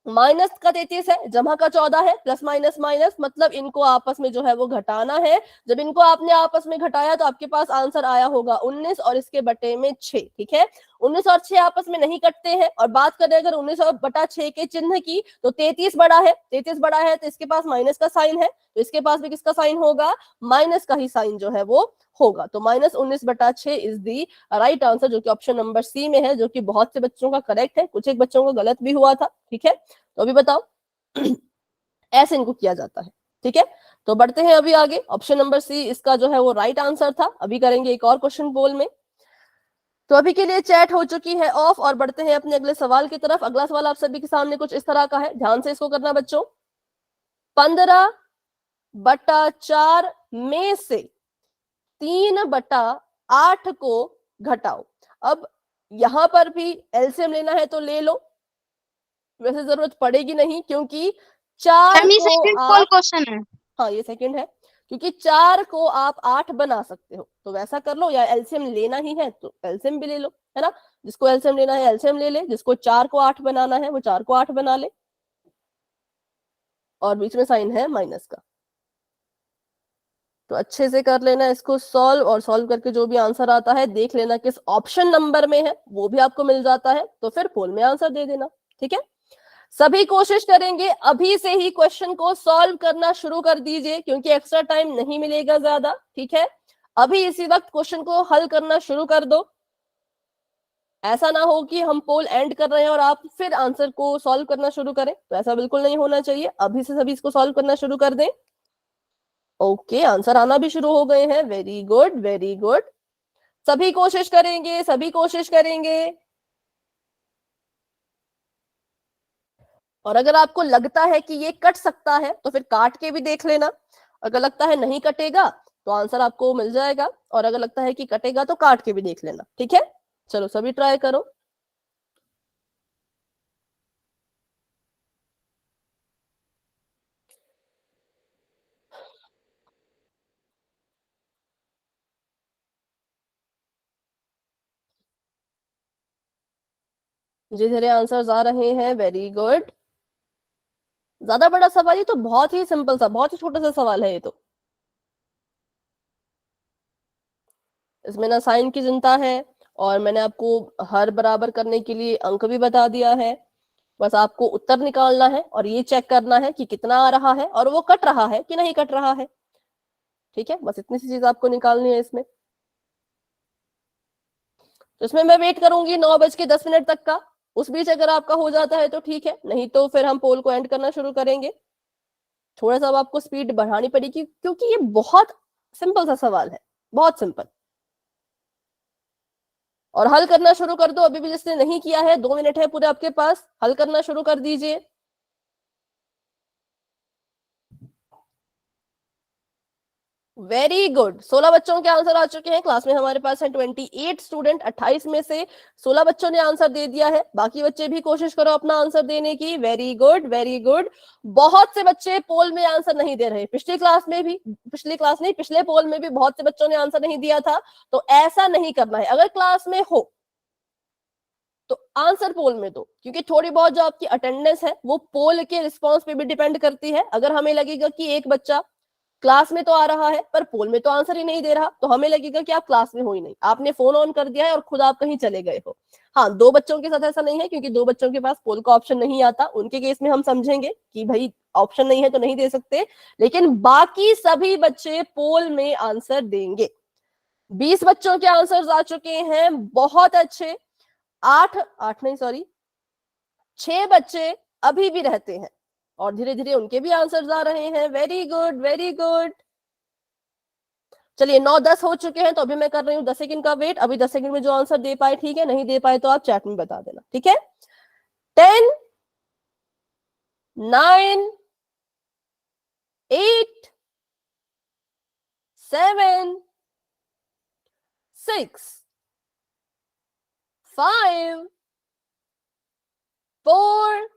माइनस का 33 है, जमा का 14 है, प्लस माइनस माइनस, मतलब इनको आपस में जो है वो घटाना है। जब इनको आपने आपस में घटाया तो आपके पास आंसर आया होगा 19 और इसके बटे में 6, ठीक है। 19 और 6 आपस में नहीं कटते हैं। और बात करें अगर 19 और बटा 6 के चिन्ह की, तो 33 बड़ा है, 33 बड़ा है तो इसके पास माइनस का साइन है, तो इसके पास भी किसका साइन होगा, माइनस का ही साइन जो है वो होगा। तो -19/6 इज दी राइट आंसर, जो कि ऑप्शन नंबर सी में है, जो कि बहुत से बच्चों का करेक्ट है, कुछ एक बच्चों का गलत भी हुआ था, ठीक है। तो अभी बताओ ऐसे इनको किया जाता है, ठीक है। तो बढ़ते हैं अभी आगे, ऑप्शन नंबर सी इसका जो है वो राइट आंसर था। अभी करेंगे एक और क्वेश्चन पोल में। तो अभी के लिए चैट हो चुकी है ऑफ, और बढ़ते हैं अपने अगले सवाल की तरफ। अगला सवाल आप सभी के सामने कुछ इस तरह का है, ध्यान से इसको करना बच्चों। 15/4 में से 3/8 को घटाओ। अब यहां पर भी एलसीएम लेना है तो ले लो, वैसे जरूरत पड़ेगी नहीं, क्योंकि 4 मैम ये को सेकंड पोल आप, क्वेश्चन है। हाँ ये सेकंड है, क्योंकि 4 को आप 8 बना सकते हो, तो वैसा कर लो। या एलसीएम लेना ही है तो एलसीएम भी ले लो, है ना। जिसको एलसीएम लेना है एलसीएम ले ले, जिसको 4 को 8 बनाना है वो 4 को 8 बना ले, और बीच में साइन है माइनस का। तो अच्छे से कर लेना इसको सॉल्व, और सॉल्व करके जो भी आंसर आता है देख लेना किस ऑप्शन नंबर में है, वो भी आपको मिल जाता है, तो फिर पोल में आंसर दे देना, ठीक है। सभी कोशिश करेंगे अभी से ही क्वेश्चन को सॉल्व करना शुरू कर दीजिए, क्योंकि एक्स्ट्रा टाइम नहीं मिलेगा ज्यादा, ठीक है। अभी इसी वक्त क्वेश्चन को हल करना शुरू कर दो। ऐसा ना हो कि हम पोल एंड कर रहे हैं और आप फिर आंसर को सॉल्व करना शुरू करें, तो ऐसा बिल्कुल नहीं होना चाहिए। अभी से सभी इसको सॉल्व करना शुरू कर दें। ओके, आंसर आना भी शुरू हो गए हैं, वेरी गुड वेरी गुड। सभी कोशिश करेंगे, सभी कोशिश करेंगे। और अगर आपको लगता है कि ये कट सकता है तो फिर काट के भी देख लेना। अगर लगता है नहीं कटेगा तो आंसर आपको मिल जाएगा, और अगर लगता है कि कटेगा तो काट के भी देख लेना, ठीक है। चलो सभी ट्राई करो। धीरे धीरे आंसर्स आ रहे हैं, वेरी गुड। ज्यादा बड़ा सवाल, ये तो बहुत ही सिंपल सा, बहुत ही छोटा सा सवाल है ये तो। इसमें ना साइन की चिंता है, और मैंने आपको हर बराबर करने के लिए अंक भी बता दिया है। बस आपको उत्तर निकालना है और ये चेक करना है कि कितना आ रहा है और वो कट रहा है कि नहीं कट रहा है। ठीक है, बस इतनी सी चीज आपको निकालनी है इसमें। तो इसमें मैं वेट करूंगी 9:10 तक का। उस बीच अगर आपका हो जाता है तो ठीक है, नहीं तो फिर हम पोल को एंड करना शुरू करेंगे। थोड़ा सा अब आपको स्पीड बढ़ानी पड़ेगी क्योंकि ये बहुत सिंपल सा सवाल है, बहुत सिंपल। और हल करना शुरू कर दो, अभी भी जिसने नहीं किया है 2 मिनट है पूरे आपके पास, हल करना शुरू कर दीजिए। वेरी गुड, 16 बच्चों के आंसर आ चुके हैं। क्लास में हमारे पास है 28 स्टूडेंट, 28 में से 16 बच्चों ने आंसर दे दिया है। बाकी बच्चे भी कोशिश करो अपना आंसर देने की। Very good, very good. बहुत से बच्चे पोल में आंसर नहीं दे रहे, पिछली क्लास नहीं, पिछले पोल में भी बहुत से बच्चों ने आंसर नहीं दिया था। तो ऐसा नहीं करना है, अगर क्लास में हो तो आंसर पोल में दो, क्योंकि थोड़ी बहुत जो आपकी अटेंडेंस है वो पोल के रिस्पॉन्स पे भी डिपेंड करती है। अगर हमें लगेगा कि एक बच्चा क्लास में तो आ रहा है पर पोल में तो आंसर ही नहीं दे रहा, तो हमें लगेगा कि आप क्लास में हो ही नहीं, आपने फोन ऑन कर दिया है और खुद आप कहीं चले गए हो। हाँ, 2 बच्चों के साथ ऐसा नहीं है, क्योंकि 2 बच्चों के पास पोल का ऑप्शन नहीं आता, उनके केस में हम समझेंगे कि भाई ऑप्शन नहीं है तो नहीं दे सकते। लेकिन बाकी सभी बच्चे पोल में आंसर देंगे। 20 बच्चों के आंसर आ चुके हैं, बहुत अच्छे। 6 बच्चे अभी भी रहते हैं और धीरे धीरे उनके भी आंसर्स आ रहे हैं। Very good, very good. चलिए 9-10 हो चुके हैं, तो अभी मैं कर रही हूँ 10 सेकंड का वेट। अभी 10 सेकंड में जो आंसर दे पाए ठीक है, नहीं दे पाए तो आप चैट में बता देना, ठीक है। 10, 9, 8, 7, 6, 5, 4,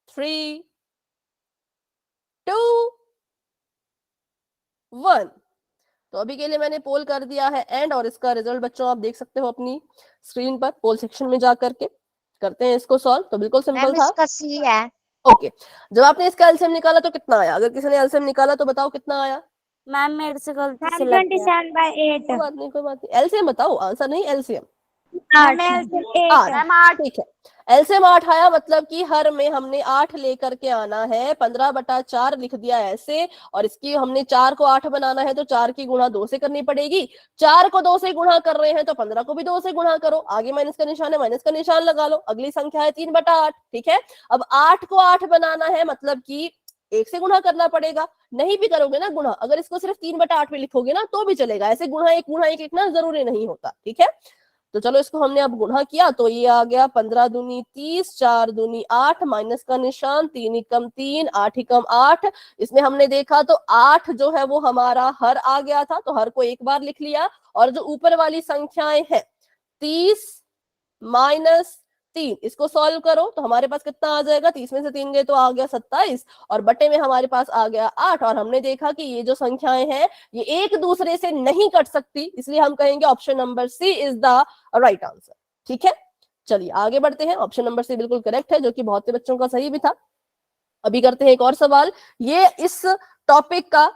3, 2, 1। तो अभी के लिए मैंने पोल कर दिया है एंड, और इसका रिजल्ट बच्चों आप देख सकते हो अपनी स्क्रीन पर, पोल सेक्शन में जा करके। करते हैं इसको सॉल्व। तो बिल्कुल सिंपल मैम था। इसका सी है। ओके, जब आपने इसका एलसीएम निकाला तो कितना आया? अगर किसी ने एलसीएम निकाला तो बताओ कितना आया। मैम मेरे से गलती से मैम लग गया। 27/8। कोई बात नहीं, कोई बात नहीं, एलसीएम बताओ, आंसर नहीं, एलसीएम। 8। 8, मैम 8। ठीक है। एलसीएम 8 आया, मतलब कि हर में हमने 8 लेकर के आना है। 15/4 लिख दिया ऐसे, और इसकी हमने 4 को 8 बनाना है तो 4 की गुणा 2 से करनी पड़ेगी। 4 को 2 से गुणा कर रहे हैं तो 15 को भी 2 से गुणा करो। आगे माइनस का निशान है, माइनस का निशान लगा लो। अगली संख्या है 3/8, ठीक है। अब 8 को 8 बनाना है, मतलब कि 1 से गुणा करना पड़ेगा। नहीं भी करोगे ना गुणा, अगर इसको सिर्फ 3/8 में लिखोगे ना तो भी चलेगा, ऐसे गुणा एक लिखना जरूरी नहीं होता, ठीक है। तो चलो इसको हमने अब गुणा किया तो ये आ गया 15 दूनी 30, 4 दूनी 8, माइनस का निशान, 3 एकम 3, 8 एकम 8। इसमें हमने देखा तो 8 जो है वो हमारा हर आ गया था, तो हर को एक बार लिख लिया। और जो ऊपर वाली संख्याएं हैं 30 माइनस 3, इसको सॉल्व करो तो हमारे पास कितना आ जाएगा, 30 में से 3 गए तो आ गया 27, और बटे में हमारे पास आ गया 8। और हमने देखा कि ये जो संख्याएं हैं ये एक दूसरे से नहीं कट सकती, इसलिए हम कहेंगे option number C is the right answer, ठीक है। चलिए आगे बढ़ते हैं। ऑप्शन नंबर सी बिल्कुल करेक्ट है, जो कि बहुत से बच्चों का सही भी था। अभी करते हैं एक और सवाल। ये इस टॉपिक का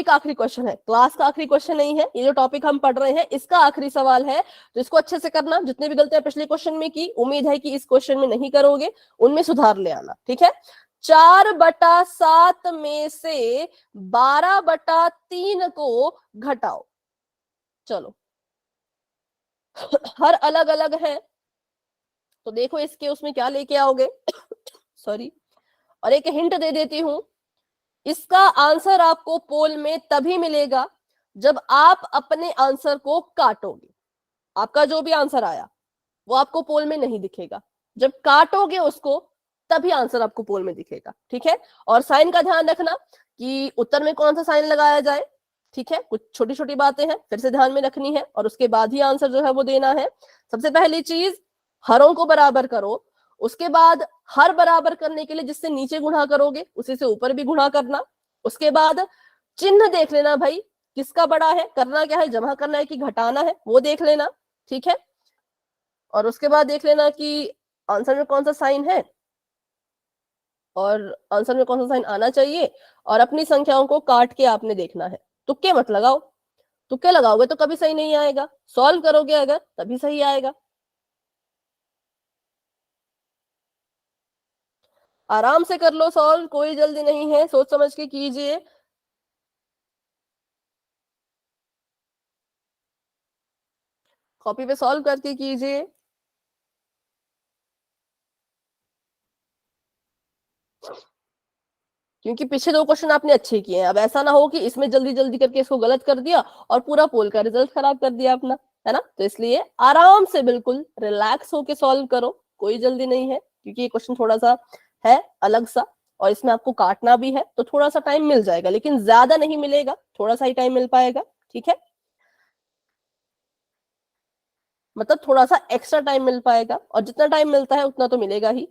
आखिरी क्वेश्चन है, क्लास का आखिरी क्वेश्चन नहीं है, ये जो टॉपिक हम पढ़ रहे हैं इसका आखिरी सवाल है। तो इसको अच्छे से करना, जितने भी गलतियां पिछले क्वेश्चन में की उम्मीद है कि इस क्वेश्चन में नहीं करोगे, उनमें सुधार ले आना, ठीक है। 4/7 में से 12/3 को घटाओ। चलो हर अलग अलग है, तो देखो इसके उसमें क्या लेके आओगे। सॉरी, और एक हिंट दे देती हूं, इसका आंसर आपको पोल में तभी मिलेगा जब आप अपने आंसर को काटोगे। आपका जो भी आंसर आया वो आपको पोल में नहीं दिखेगा, जब काटोगे उसको तभी आंसर आपको पोल में दिखेगा, ठीक है। और साइन का ध्यान रखना कि उत्तर में कौन सा साइन लगाया जाए, ठीक है। कुछ छोटी छोटी बातें हैं फिर से ध्यान में रखनी है, और उसके बाद ही आंसर जो है वो देना है। सबसे पहली चीज, हरों को बराबर करो। उसके बाद हर बराबर करने के लिए जिससे नीचे गुणा करोगे उसी से ऊपर भी गुणा करना। उसके बाद चिन्ह देख लेना भाई, किसका बड़ा है, करना क्या है, जमा करना है कि घटाना है, वो देख लेना, ठीक है। और उसके बाद देख लेना कि आंसर में कौन सा साइन है और आंसर में कौन सा साइन आना चाहिए, और अपनी संख्याओं को काट के आपने देखना है। तुक्के मत लगाओ, तुक्के लगाओगे तो कभी सही नहीं आएगा, सॉल्व करोगे अगर तभी सही आएगा। आराम से कर लो सॉल्व, कोई जल्दी नहीं है, सोच समझ के कीजिए। कॉपी पे सॉल्व करके कीजिए। क्योंकि पीछे 2 क्वेश्चन आपने अच्छे किए हैं, अब ऐसा ना हो कि इसमें जल्दी जल्दी करके इसको गलत कर दिया और पूरा पोल का रिजल्ट खराब कर दिया अपना, है ना। तो इसलिए आराम से बिल्कुल रिलैक्स होके सॉल्व करो, कोई जल्दी नहीं है, क्योंकि ये क्वेश्चन थोड़ा सा है अलग सा और इसमें आपको काटना भी है, तो थोड़ा सा टाइम मिल जाएगा, लेकिन ज्यादा नहीं मिलेगा, थोड़ा सा ही टाइम मिल पाएगा, ठीक है। मतलब थोड़ा सा एक्स्ट्रा टाइम मिल पाएगा, और जितना टाइम मिलता है उतना तो मिलेगा ही।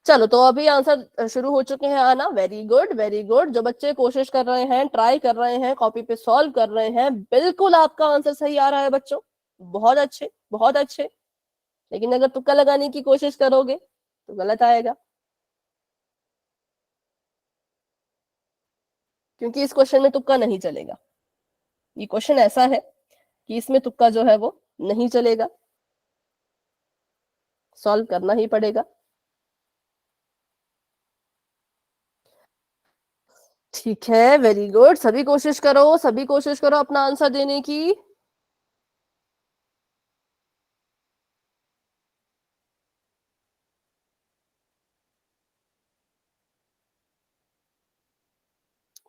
चलो, तो अभी आंसर शुरू हो चुके हैं आना। Very good, very good. जो बच्चे कोशिश कर रहे हैं, ट्राई कर रहे हैं, कॉपी पे सॉल्व कर रहे हैं, बिल्कुल आपका आंसर सही आ रहा है बच्चों, बहुत अच्छे, बहुत अच्छे। लेकिन अगर तुक्का लगाने की कोशिश करोगे तो गलत आएगा, क्योंकि इस क्वेश्चन में तुक्का नहीं चलेगा। ये क्वेश्चन ऐसा है कि इसमें तुक्का जो है वो नहीं चलेगा, सॉल्व करना ही पड़ेगा। ठीक है, वेरी गुड। सभी कोशिश करो, सभी कोशिश करो अपना आंसर देने की।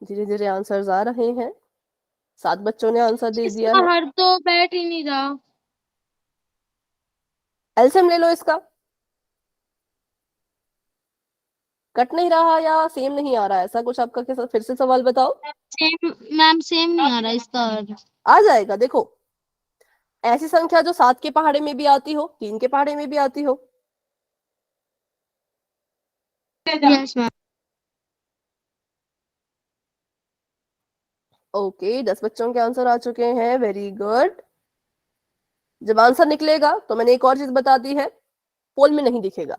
धीरे धीरे आंसर्स आ रहे हैं। 7 बच्चों ने आंसर दे दिया इसका है। हर तो बैठ ही नहीं रहा। एलसीएम ले लो इसका। कट नहीं रहा या सेम नहीं आ रहा, ऐसा कुछ आपका कैसा, फिर से सवाल बताओ। सेम मैम, सेम नहीं आ रहा इसका हर। आ जाएगा, देखो। ऐसी संख्या जो 7 के पहाड़े में भी आती हो, 3 के पहाड़े में भी आती हो। Yes ma'am. ओके, 10 बच्चों के आंसर आ चुके हैं, वेरी गुड। जब आंसर निकलेगा तो मैंने एक और चीज बता दी है, पोल में नहीं दिखेगा,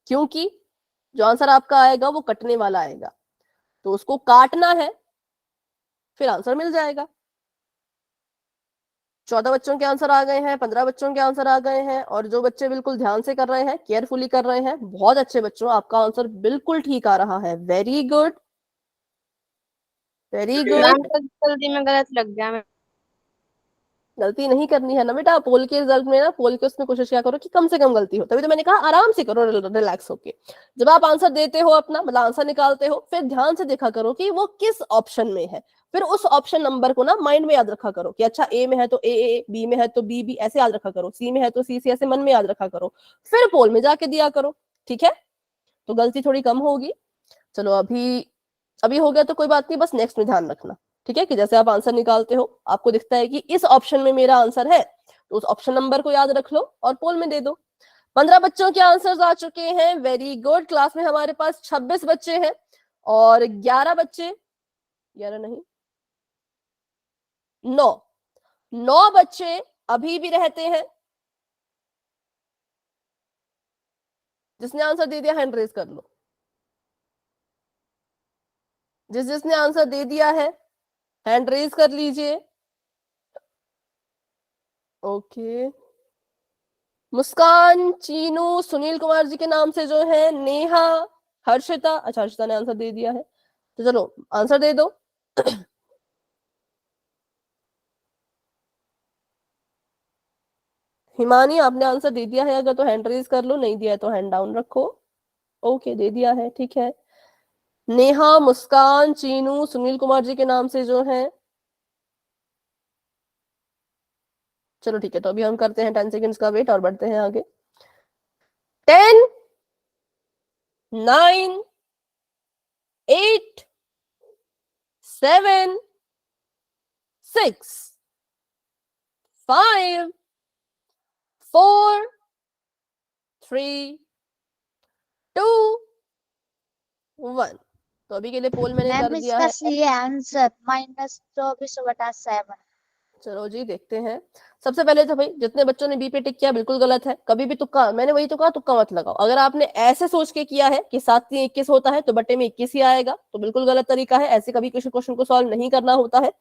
क्योंकि जो आंसर आपका आएगा वो कटने वाला आएगा, तो उसको काटना है, फिर आंसर मिल जाएगा। 14 बच्चों के आंसर आ गए हैं, 15 बच्चों के आंसर आ गए हैं, और जो बच्चे बिल्कुल ध्यान से कर रहे हैं, केयरफुली कर रहे हैं, बहुत अच्छे बच्चों, आपका आंसर बिल्कुल ठीक आ रहा है। Very good, very ma'am good. तो जल्दी में गलत लग गया। गलती नहीं करनी है ना बेटा, पोल के रिजल्ट में ना, पोल के उसमें कोशिश क्या करो कि कम से कम गलती हो, तभी तो मैंने कहा आराम से करो, रिलैक्स होके। जब आप आंसर देते हो अपना, मतलब आंसर निकालते हो, फिर ध्यान से देखा करो कि वो किस ऑप्शन में है, फिर उस ऑप्शन नंबर को ना माइंड में याद रखा करो कि अच्छा ए में है तो ए, बी में है तो बी, ऐसे याद रखा करो, सी में है तो सी, ऐसे मन में याद रखा करो, फिर पोल में जाके दिया करो, ठीक है। तो गलती थोड़ी कम होगी। चलो, अभी अभी हो गया तो कोई बात नहीं, बस नेक्स्ट में ध्यान रखना, ठीक है, कि जैसे आप आंसर निकालते हो, आपको दिखता है कि इस ऑप्शन में मेरा आंसर है, तो उस ऑप्शन नंबर को याद रख लो और पोल में दे दो। 15 बच्चों के आंसर्स आ चुके हैं, वेरी गुड। क्लास में हमारे पास 26 बच्चे हैं और 11 बच्चे, 11 नहीं, 9 बच्चे अभी भी रहते हैं। जिसने आंसर दे दिया हैंड रेज कर लो, जिसने आंसर दे दिया है हैंड रेज कर लीजिए। ओके, मुस्कान, चीनू, सुनील कुमार जी के नाम से जो है, नेहा, हर्षिता, अच्छा हर्षिता ने आंसर दे दिया है, तो चलो आंसर दे दो। हिमानी, आपने आंसर दे दिया है, अगर तो हैंड रेज कर लो, नहीं दिया है तो हैंड डाउन रखो। ओके, दे दिया है, ठीक है। नेहा, मुस्कान, चीनू, सुनील कुमार जी के नाम से जो है, चलो ठीक है, तो अभी हम करते हैं 10 सेकेंड्स का वेट और बढ़ते हैं आगे। 10, 9, 8, 7, 6, 5, 4, 3, 2, 1। तो अभी के लिए पोल मैंने कर मैम दिया इसका है। सही आंसर -24/7। चलो जी देखते हैं। सबसे पहले तो भाई जितने बच्चों ने बी पे टिक किया बिल्कुल गलत है। कभी भी तुक्का, मैंने वही तो कहा, तुक्का मत लगाओ। अगर आपने ऐसे सोच के किया है कि 7 3 21 होता है तो बट्टे में 21 ही आएगा, तो बिल्कुल गलत तरीका है। ऐसे कभी किसी क्वेश्चन को सॉल्व नहीं करना होता है।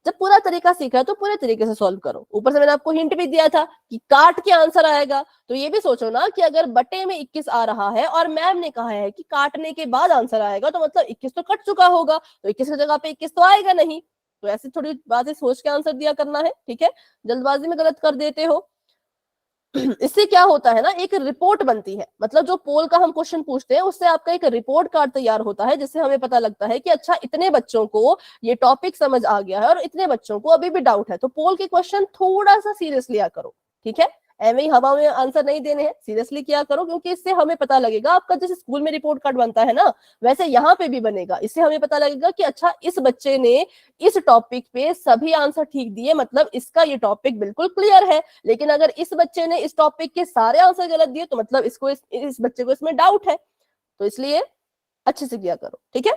जब पूरा तरीका सीखा है तो पूरे तरीके से सॉल्व करो। ऊपर से मैंने आपको हिंट भी दिया था कि काट के आंसर आएगा, तो ये भी सोचो ना कि अगर बटे में 21 आ रहा है और मैम ने कहा है कि काटने के बाद आंसर आएगा, तो मतलब 21 तो कट चुका होगा, तो 21 की जगह पे 21 तो आएगा नहीं। तो ऐसे थोड़ी बातें सोच के आंसर दिया करना है, ठीक है। जल्दबाजी में गलत कर देते हो। इससे क्या होता है ना, एक रिपोर्ट बनती है। मतलब जो पोल का हम क्वेश्चन पूछते हैं उससे आपका एक रिपोर्ट कार्ड तैयार होता है, जिससे हमें पता लगता है कि अच्छा इतने बच्चों को ये टॉपिक समझ आ गया है और इतने बच्चों को अभी भी डाउट है। तो पोल के क्वेश्चन थोड़ा सा सीरियस लिया करो, ठीक है। एवं ही हवा में आंसर नहीं देने हैं, सीरियसली किया करो, क्योंकि इससे हमें पता लगेगा। आपका जैसे स्कूल में रिपोर्ट कार्ड बनता है ना, वैसे यहाँ पे भी बनेगा। इससे हमें पता लगेगा कि अच्छा इस बच्चे ने इस टॉपिक पे सभी आंसर ठीक दिए, मतलब इसका ये टॉपिक बिल्कुल क्लियर है। लेकिन अगर इस बच्चे ने इस टॉपिक के सारे आंसर गलत दिए, तो मतलब इसको इस बच्चे को इसमें डाउट है। तो इसलिए अच्छे से किया करो, ठीक है।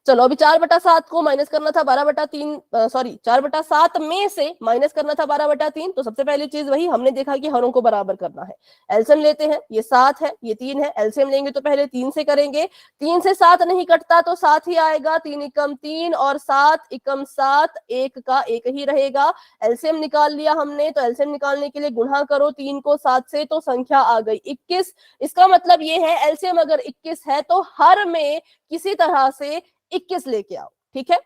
चलो अभी 4/7 को माइनस करना था 12/3, सॉरी 4/7 में से माइनस करना था 12/3। तो सबसे पहली चीज वही हमने देखा कि हरों को बराबर करना है। एलसीएम लेते हैं, ये 7 है, ये 3 है। एलसीएम लेंगे तो पहले 3 से करेंगे। 3 से 7 नहीं कटता तो 7 ही आएगा। 3 एकम 3 और 7 एकम 7, एक का एक ही रहेगा। एलसीएम निकाल लिया हमने, तो एलसीएम निकालने के लिए गुणा करो 3 को 7 से, तो संख्या आ गई 21। इसका मतलब ये है एलसीएम अगर 21 है तो हर में किसी तरह से 21 लेके आओ, ठीक है।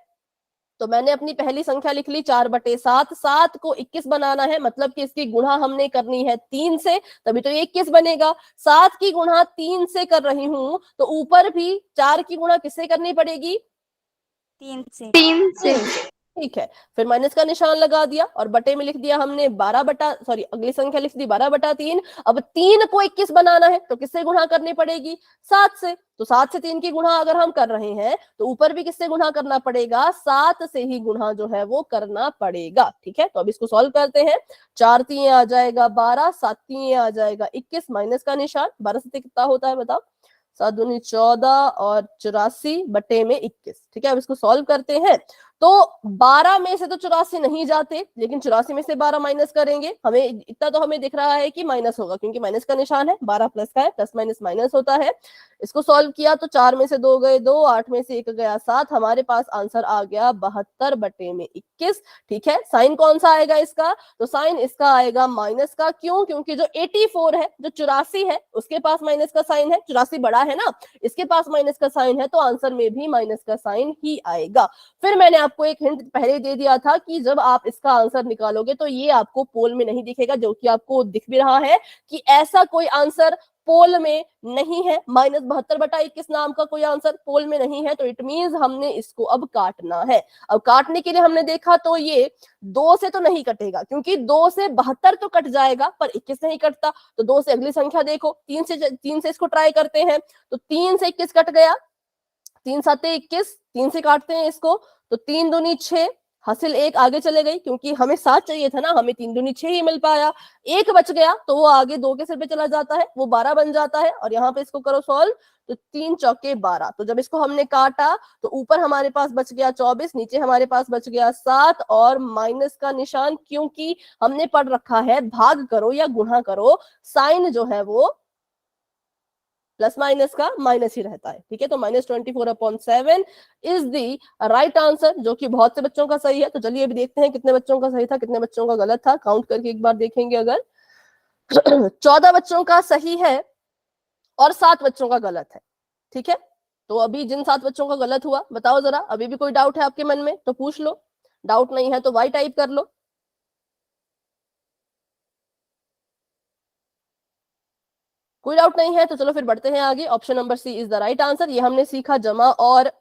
तो मैंने अपनी पहली संख्या लिख ली 4/7। 7 को 21 बनाना है, मतलब कि इसकी गुणा हमने करनी है 3 से, तभी तो ये 21 बनेगा। 7 की गुणा 3 से कर रही हूं, तो ऊपर भी 4 की गुणा किससे करनी पड़ेगी? 3 से। 3 से। ठीक है। फिर माइनस का निशान लगा दिया और बटे में लिख दिया हमने 12 अगली संख्या लिख दी 12/3। अब 3 को 21 बनाना है तो किससे गुणा करनी पड़ेगी? 7 से। तो 7 से 3 की गुणा अगर हम कर रहे हैं तो ऊपर भी किससे गुणा करना पड़ेगा? 7 से ही गुणा जो है वो करना पड़ेगा, ठीक है। तो अब इसको सॉल्व करते हैं। 4 3 आ जाएगा 12, 7 3 आ जाएगा 21, माइनस का निशान। 12 से कितना होता है बताओ? 7 दूनी 14 और 84 बटे में 21, ठीक है। अब इसको सॉल्व करते हैं। तो 12 में से तो 84 नहीं जाते, लेकिन 84 में से 12 माइनस करेंगे, हमें इतना तो हमें दिख रहा है कि माइनस होगा, क्योंकि माइनस का निशान है। 12 प्लस का है, प्लस माइनस माइनस होता है। इसको सॉल्व किया तो 4 में से 2 गए 2, 8 में से 1 गया 7। हमारे पास आंसर आ गया 72 बटे में 21, ठीक है। साइन कौन सा आएगा इसका? तो साइन इसका आएगा माइनस का। क्यों? क्योंकि जो 84 है, जो 84 है, उसके पास माइनस का साइन है। 84 बड़ा है ना, इसके पास माइनस का साइन है, तो आंसर में भी माइनस का साइन ही आएगा। फिर मैंने आपको एक हिंट पहले दे दिया था कि जब आप इसका आंसर निकालोगे तो ये आपको पोल में नहीं दिखेगा, जो कि आपको दिख भी रहा है कि ऐसा कोई आंसर पोल में नहीं है। -72/21 नाम का कोई आंसर पोल में नहीं है। तो इट मींस हमने इसको अब काटना है। अब काटने के लिए हमने देखा तो ये 2 से तो नहीं कटेगा, क्योंकि 2 से 72 तो कट जाएगा पर 21 नहीं कटता। तो 2 से अगली संख्या देखो, 3 से इसको ट्राई करते हैं। तो 3 से 21 कट गया, 3 7 21, 3 से काटते हैं इसको, तो 3 दूनी 6, हासिल 1 आगे चले गई, क्योंकि हमें 7 चाहिए था ना, हमें 3 दूनी 6 ही मिल पाया। 1 बच गया तो वो आगे 2 के सिर पे चला जाता है, वो 12 बन जाता है। और यहाँ पे इसको करो सॉल्व, तो 3 चौके 12। तो जब इसको हमने काटा तो ऊपर हमारे पास बच गया 24, नीचे हमारे पास बच गया 7 और माइनस का निशान, क्योंकि हमने पढ़ रखा है भाग करो या गुणा करो, साइन जो है वो प्लस माइनस का माइनस ही रहता है, ठीक है। तो -24/7 इज द राइट आंसर, जो कि बहुत से बच्चों का सही है। तो चलिए अभी देखते हैं कितने बच्चों का सही था, कितने बच्चों का गलत था। काउंट करके एक बार देखेंगे। अगर 14 बच्चों का सही है और 7 बच्चों का गलत है, ठीक है। तो अभी जिन 7 बच्चों का गलत हुआ, बताओ जरा, अभी भी कोई डाउट है आपके मन में तो पूछ लो। डाउट नहीं है तो वाई टाइप कर लो। कोई डाउट नहीं है तो चलो फिर बढ़ते हैं आगे। Option number C is the right answer. ये हमने सीखा जमा और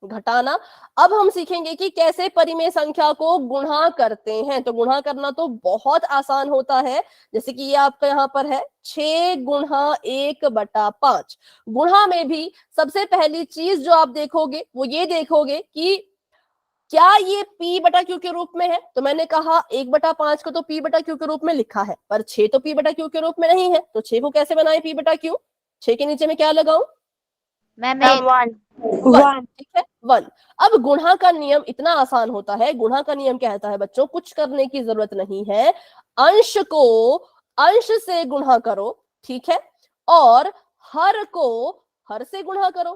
घटाना। अब हम सीखेंगे कि कैसे परिमेय संख्या को गुणा करते हैं। तो गुणा करना तो बहुत आसान होता है। जैसे कि ये आपका यहाँ पर है 6 गुणा 1/5। गुणा में भी सबसे पहली चीज जो आप देखोगे वो ये देखोगे कि क्या ये p/q के रूप में है। तो मैंने कहा 1/5 को तो p/q के रूप में लिखा है, पर 6 तो p/q के रूप में नहीं है। तो 6 को कैसे बनाए p/q? 6 के नीचे में क्या लगाऊं? मैम मैम 8 1 ठीक है 1। अब गुणा का नियम इतना आसान होता है, गुणा का नियम कहता है बच्चों कुछ करने की जरूरत नहीं है, अंश को अंश से गुणा करो, ठीक है, और हर को हर से गुणा करो।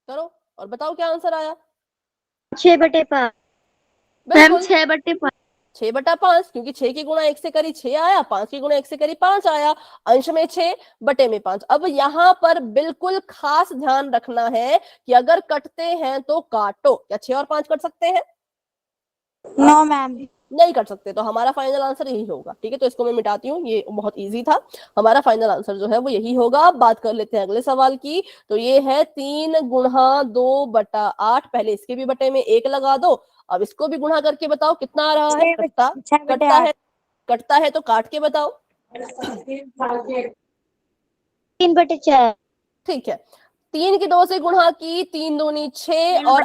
करो और बताओ क्या आंसर आया। 6/5 मैम बिल्कुल 6/5 6/5, क्योंकि 6 की गुणा 1 से करी 6 आया, 5 की गुणा 1 से करी 5 आया, अंश में 6 बटे में 5। अब यहां पर बिल्कुल खास ध्यान रखना है कि अगर कटते हैं तो काटो। क्या 6 और 5 कट सकते हैं? नो मैम नहीं कट सकते, तो हमारा फाइनल आंसर यही होगा। ठीक है, तो इसको मैं मिटाती हूँ, ये बहुत इजी था। हमारा फाइनल आंसर जो है वो यही होगा। अब बात कर लेते हैं अगले सवाल की। तो ये है 3 गुणा 2/8। पहले इसके भी बटे में 1 लगा दो, अब इसको भी गुणा करके बताओ कितना आ रहा है। कटता है तो काट के बताओ। 3/4 ठीक है, 3 की 2 से गुणा की, 3 दूनी 6, और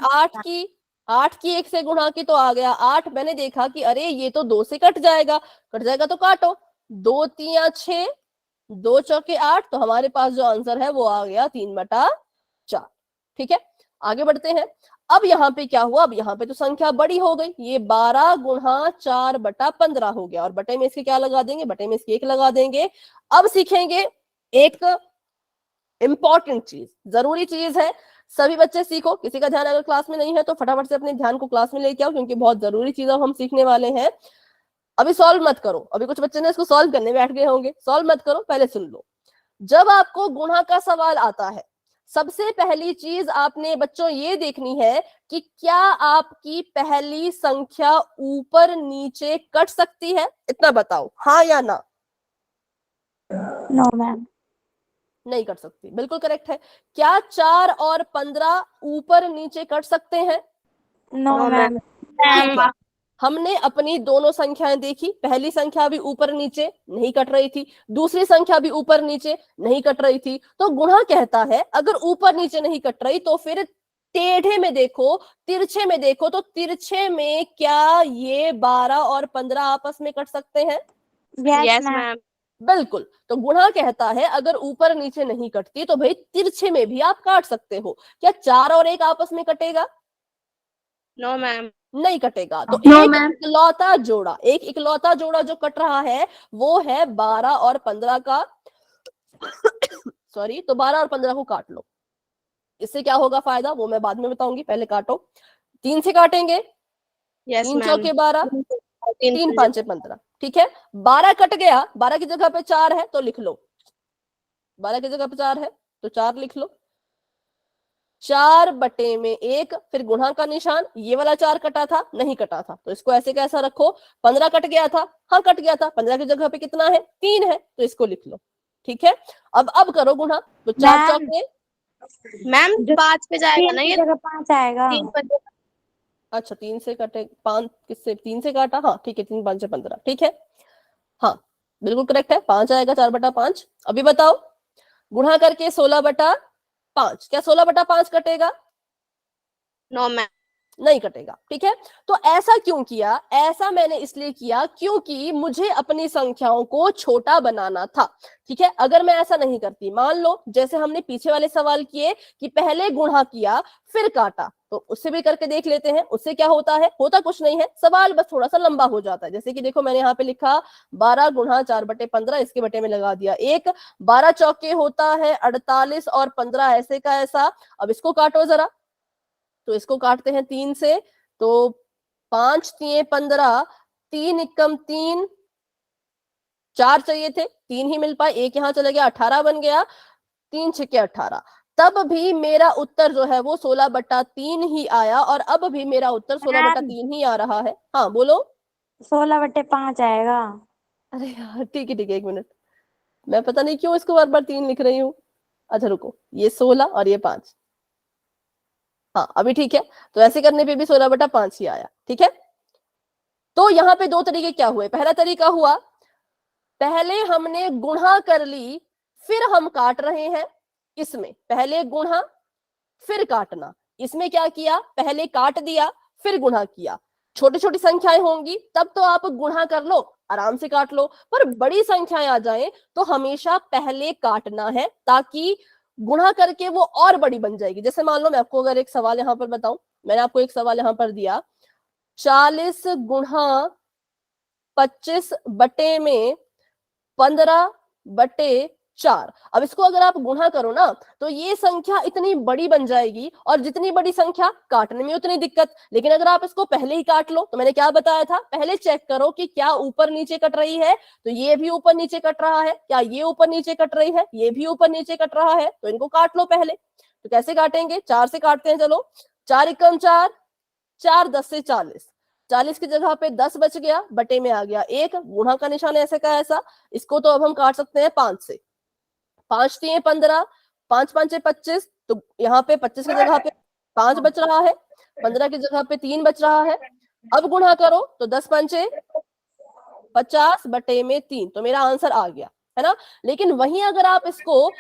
8 की 1 से गुणा की तो आ गया 8। मैंने देखा कि अरे ये तो 2 से कट जाएगा तो काटो। 2 3 6, 2 चौके 8, तो हमारे पास जो आंसर है वो आ गया 3/4। ठीक है, आगे बढ़ते हैं। अब यहाँ पे क्या हुआ, अब यहाँ पे तो संख्या बड़ी हो गई, ये 12 गुणा 4/15 हो गया, और बटे में इसके क्या लगा देंगे, बटे में इसके 1 लगा देंगे। अब सीखेंगे एक इंपॉर्टेंट चीज, जरूरी चीज है, सभी बच्चे सीखो। किसी का ध्यान अगर क्लास में नहीं है तो फटाफट से अपने ध्यान को क्लास में लेके आओ, क्योंकि बहुत जरूरी चीज हम सीखने वाले हैं। अभी सॉल्व मत करो, अभी कुछ बच्चे ने इसको सॉल्व करने बैठ गए होंगे, सॉल्व मत करो, पहले सुन लो। जब आपको गुणा का सवाल आता है, सबसे पहली चीज आपने बच्चों ये देखनी है कि क्या आपकी पहली संख्या ऊपर नीचे कट सकती है। इतना बताओ, हाँ या ना। नो मैम नहीं कट सकती, बिल्कुल करेक्ट है। क्या 4 और 15 ऊपर नीचे कट सकते हैं? नो मैम ठीक है, हमने अपनी दोनों संख्याएं देखी, पहली संख्या भी ऊपर नीचे नहीं कट रही थी, दूसरी संख्या भी ऊपर नीचे नहीं कट रही थी। तो गुणा कहता है अगर ऊपर नीचे नहीं कट रही तो फिर टेढ़े में देखो, तिरछे में देखो, तो तिरछे में क्या ये 12 और 15 आपस में कट सकते हैं? यस मैम बिल्कुल। तो गुणा कहता है अगर ऊपर नीचे नहीं कटती तो भाई तिरछे में भी आप काट सकते हो। क्या 4 और 1 आपस में कटेगा? नो मैम नहीं कटेगा। तो No, एक ma'am. इकलौता जोड़ा जो कट रहा है वो है 12 और 15 का। सॉरी, तो 12 और 15 को काट लो। इससे क्या होगा फायदा वो मैं बाद में बताऊंगी, पहले काटो। 3 से काटेंगे, 3 चौके 12, 3 5 15। ठीक है, 12 कट गया, 12 की जगह पे 4 है तो लिख लो, 12 की जगह पे 4 है तो 4 लिख लो। 4 बटे में 1, फिर गुणा का निशान, ये वाला 4 कटा था नहीं कटा था तो इसको ऐसे कैसा रखो। 15 कट गया था, हाँ कट गया था, 15 की जगह पे कितना है 3 है तो इसको लिख लो। ठीक है, अब करो गुणा, तो 4 चौके, मैम 5 पे जाएगा ना ये, 5 आएगा 3 पर अच्छा 3 से कटे 5, किससे 3 से काटा, हाँ ठीक है, 3 5 15, ठीक है, हाँ बिल्कुल करेक्ट है, 5 आएगा 4/5। अभी बताओ गुणा करके 16/5, क्या 16/5 कटेगा? नो मैम नहीं कटेगा। ठीक है, तो ऐसा क्यों किया? ऐसा मैंने इसलिए किया क्योंकि मुझे अपनी संख्याओं को छोटा बनाना था। ठीक है, अगर मैं ऐसा नहीं करती, मान लो जैसे हमने पीछे वाले सवाल किए कि पहले गुणा किया फिर काटा, तो उससे भी करके देख लेते हैं, उससे क्या होता है, होता कुछ नहीं है, सवाल बस थोड़ा सा लंबा हो जाता है। जैसे कि देखो मैंने यहाँ पे लिखा 12 गुणा 4/15, इसके बटे में लगा दिया 1, 12 चौके होता है 48 और 15 ऐसे का ऐसा। अब इसको काटो जरा, तो इसको काटते हैं 3 से, तो 5 3 15, 3 एकम 3, 4 चाहिए थे, 3 ही मिल पाए, 1 यहाँ चला गया, 18 बन गया, 3 छक्के 18। तब भी मेरा उत्तर जो है वो 16/3 ही आया, और अब भी मेरा उत्तर 16/3 ही आ रहा है। हाँ बोलो। 16/5 आएगा। अरे यार ठीक है 1 मिनट, मैं पता नहीं क्यों इसको बार बार 3 लिख रही हूँ। अच्छा रुको, ये 16 और ये 5, हाँ अभी ठीक है, तो ऐसे करने पे भी 16/5 ही आया। ठीक है, तो यहाँ पे 2 तरीके क्या हुए। पहला तरीका हुआ, पहले हमने गुणा कर ली फिर हम काट रहे हैं, इसमें पहले गुणा फिर काटना। इसमें क्या किया, पहले काट दिया फिर गुणा किया। छोटी छोटी संख्याएं होंगी तब तो आप गुणा कर लो, आराम से काट लो, पर बड़ी संख्याएं आ जाएं तो हमेशा पहले काटना है ताकि गुणा करके वो और बड़ी बन जाएगी। जैसे मान लो मैं आपको अगर एक सवाल यहाँ पर बताऊं, मैंने आपको एक सवाल यहाँ पर दिया 40 गुणा 25 बटे में 15/4। अब इसको अगर आप गुणा करो ना तो ये संख्या इतनी बड़ी बन जाएगी, और जितनी बड़ी संख्या काटने में उतनी दिक्कत। लेकिन अगर आप इसको पहले ही काट लो, तो मैंने क्या बताया था, पहले चेक करो कि क्या ऊपर नीचे कट रही है, तो ये भी ऊपर नीचे कट रहा है, क्या ये ऊपर नीचे कट रही है, ये भी ऊपर नीचे कट रहा है, तो इनको काट लो पहले। तो कैसे काटेंगे, 4 से काटते हैं, चलो 4 एकम 4, 4 10 से 40, 40 की जगह पे 10 बच गया, बटे में आ गया 1, गुणा का निशान ऐसे का ऐसा। इसको तो अब हम काट सकते हैं 5 से, 5 3 15, 5 5 25, तो यहाँ पे 25 की जगह पे 5 बच रहा है, 15 की जगह पे 3 बच रहा है। अब गुणा करो तो 10 पंचे 50 बटे में 3, तो मेरा आंसर आ गया, है ना। लेकिन वहीं अगर आप इसको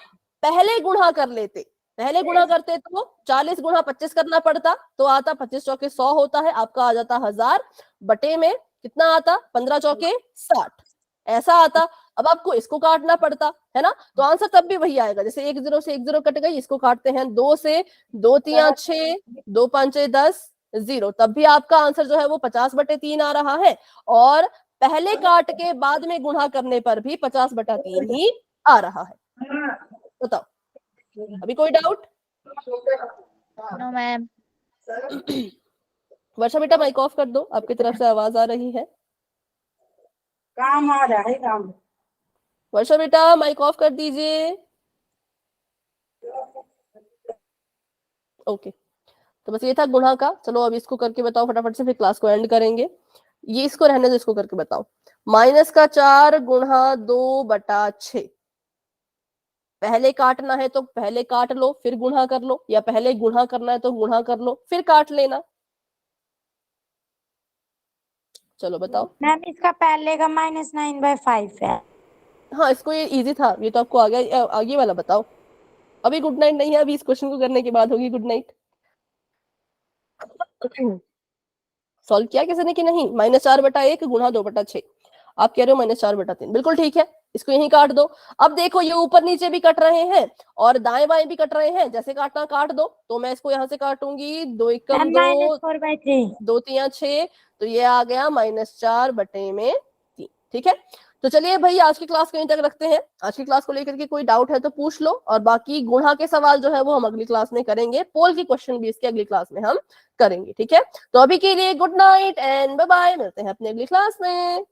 पहले गुणा कर लेते, पहले गुणा करते तो 40 गुणा 25 करना पड़ता, तो आता 25 चौके 100 होता है, आपका आ जाता 1000, बटे में कितना आता 15 चौके 60, ऐसा आता। अब आपको इसको काटना पड़ता है ना, तो आंसर तब भी वही आएगा। जैसे 1 0 से 1 0 कट गई, इसको काटते हैं 2 से, 2 3 6, 2 5 10 0, तब भी आपका आंसर जो है वो 50/3 आ रहा है, और पहले काट के बाद में गुणा करने पर भी 50/3 ही आ रहा है। बताओ, अभी कोई डाउट? No ma'am. वर्षा बेटा माइक ऑफ कर दो, आपकी तरफ से आवाज आ रही है। काम आ रहा है काम। वर्षा बेटा माइक ऑफ कर दीजिए। ओके, तो बस ये था गुणा का। चलो अब इसको करके बताओ फटाफट से, फिर क्लास को एंड करेंगे। ये इसको रहने दो, इसको करके बताओ। -4 गुणा 2/6, पहले काटना है तो पहले काट लो फिर गुणा कर लो, या पहले गुणा करना है तो गुणा कर लो फिर काट लेना। चलो बताओ। मैम इसका पहले का -9/5 है। हाँ, इसको ये इजी था, ये तो आपको आ गया। आगे वाला बताओ। अभी गुड नाइट नहीं है, अभी इस क्वेश्चन को करने के बाद होगी गुड नाइट। सॉल्व किया किसी ने कि नहीं? -4/1 गुणा 2/6, आप कह रहे हो -4/3, बिल्कुल ठीक है, इसको यहीं काट दो। अब देखो ये ऊपर नीचे भी कट रहे हैं और दाएं बाएं भी कट रहे हैं, जैसे काटना काट दो। तो मैं इसको यहाँ से काटूंगी, 2 एकम 2, -4/3। 2 3 6, तो ये आ गया -4/3। ठीक है, तो चलिए भाई आज की क्लास कहीं तक रखते हैं। आज की क्लास को लेकर के कोई डाउट है तो पूछ लो, और बाकी गुणा के सवाल जो है वो हम अगली क्लास में करेंगे, पोल की क्वेश्चन भी इसके अगली क्लास में हम करेंगे। ठीक है, तो अभी के लिए good night and bye bye, मिलते हैं अपनी अगली क्लास में।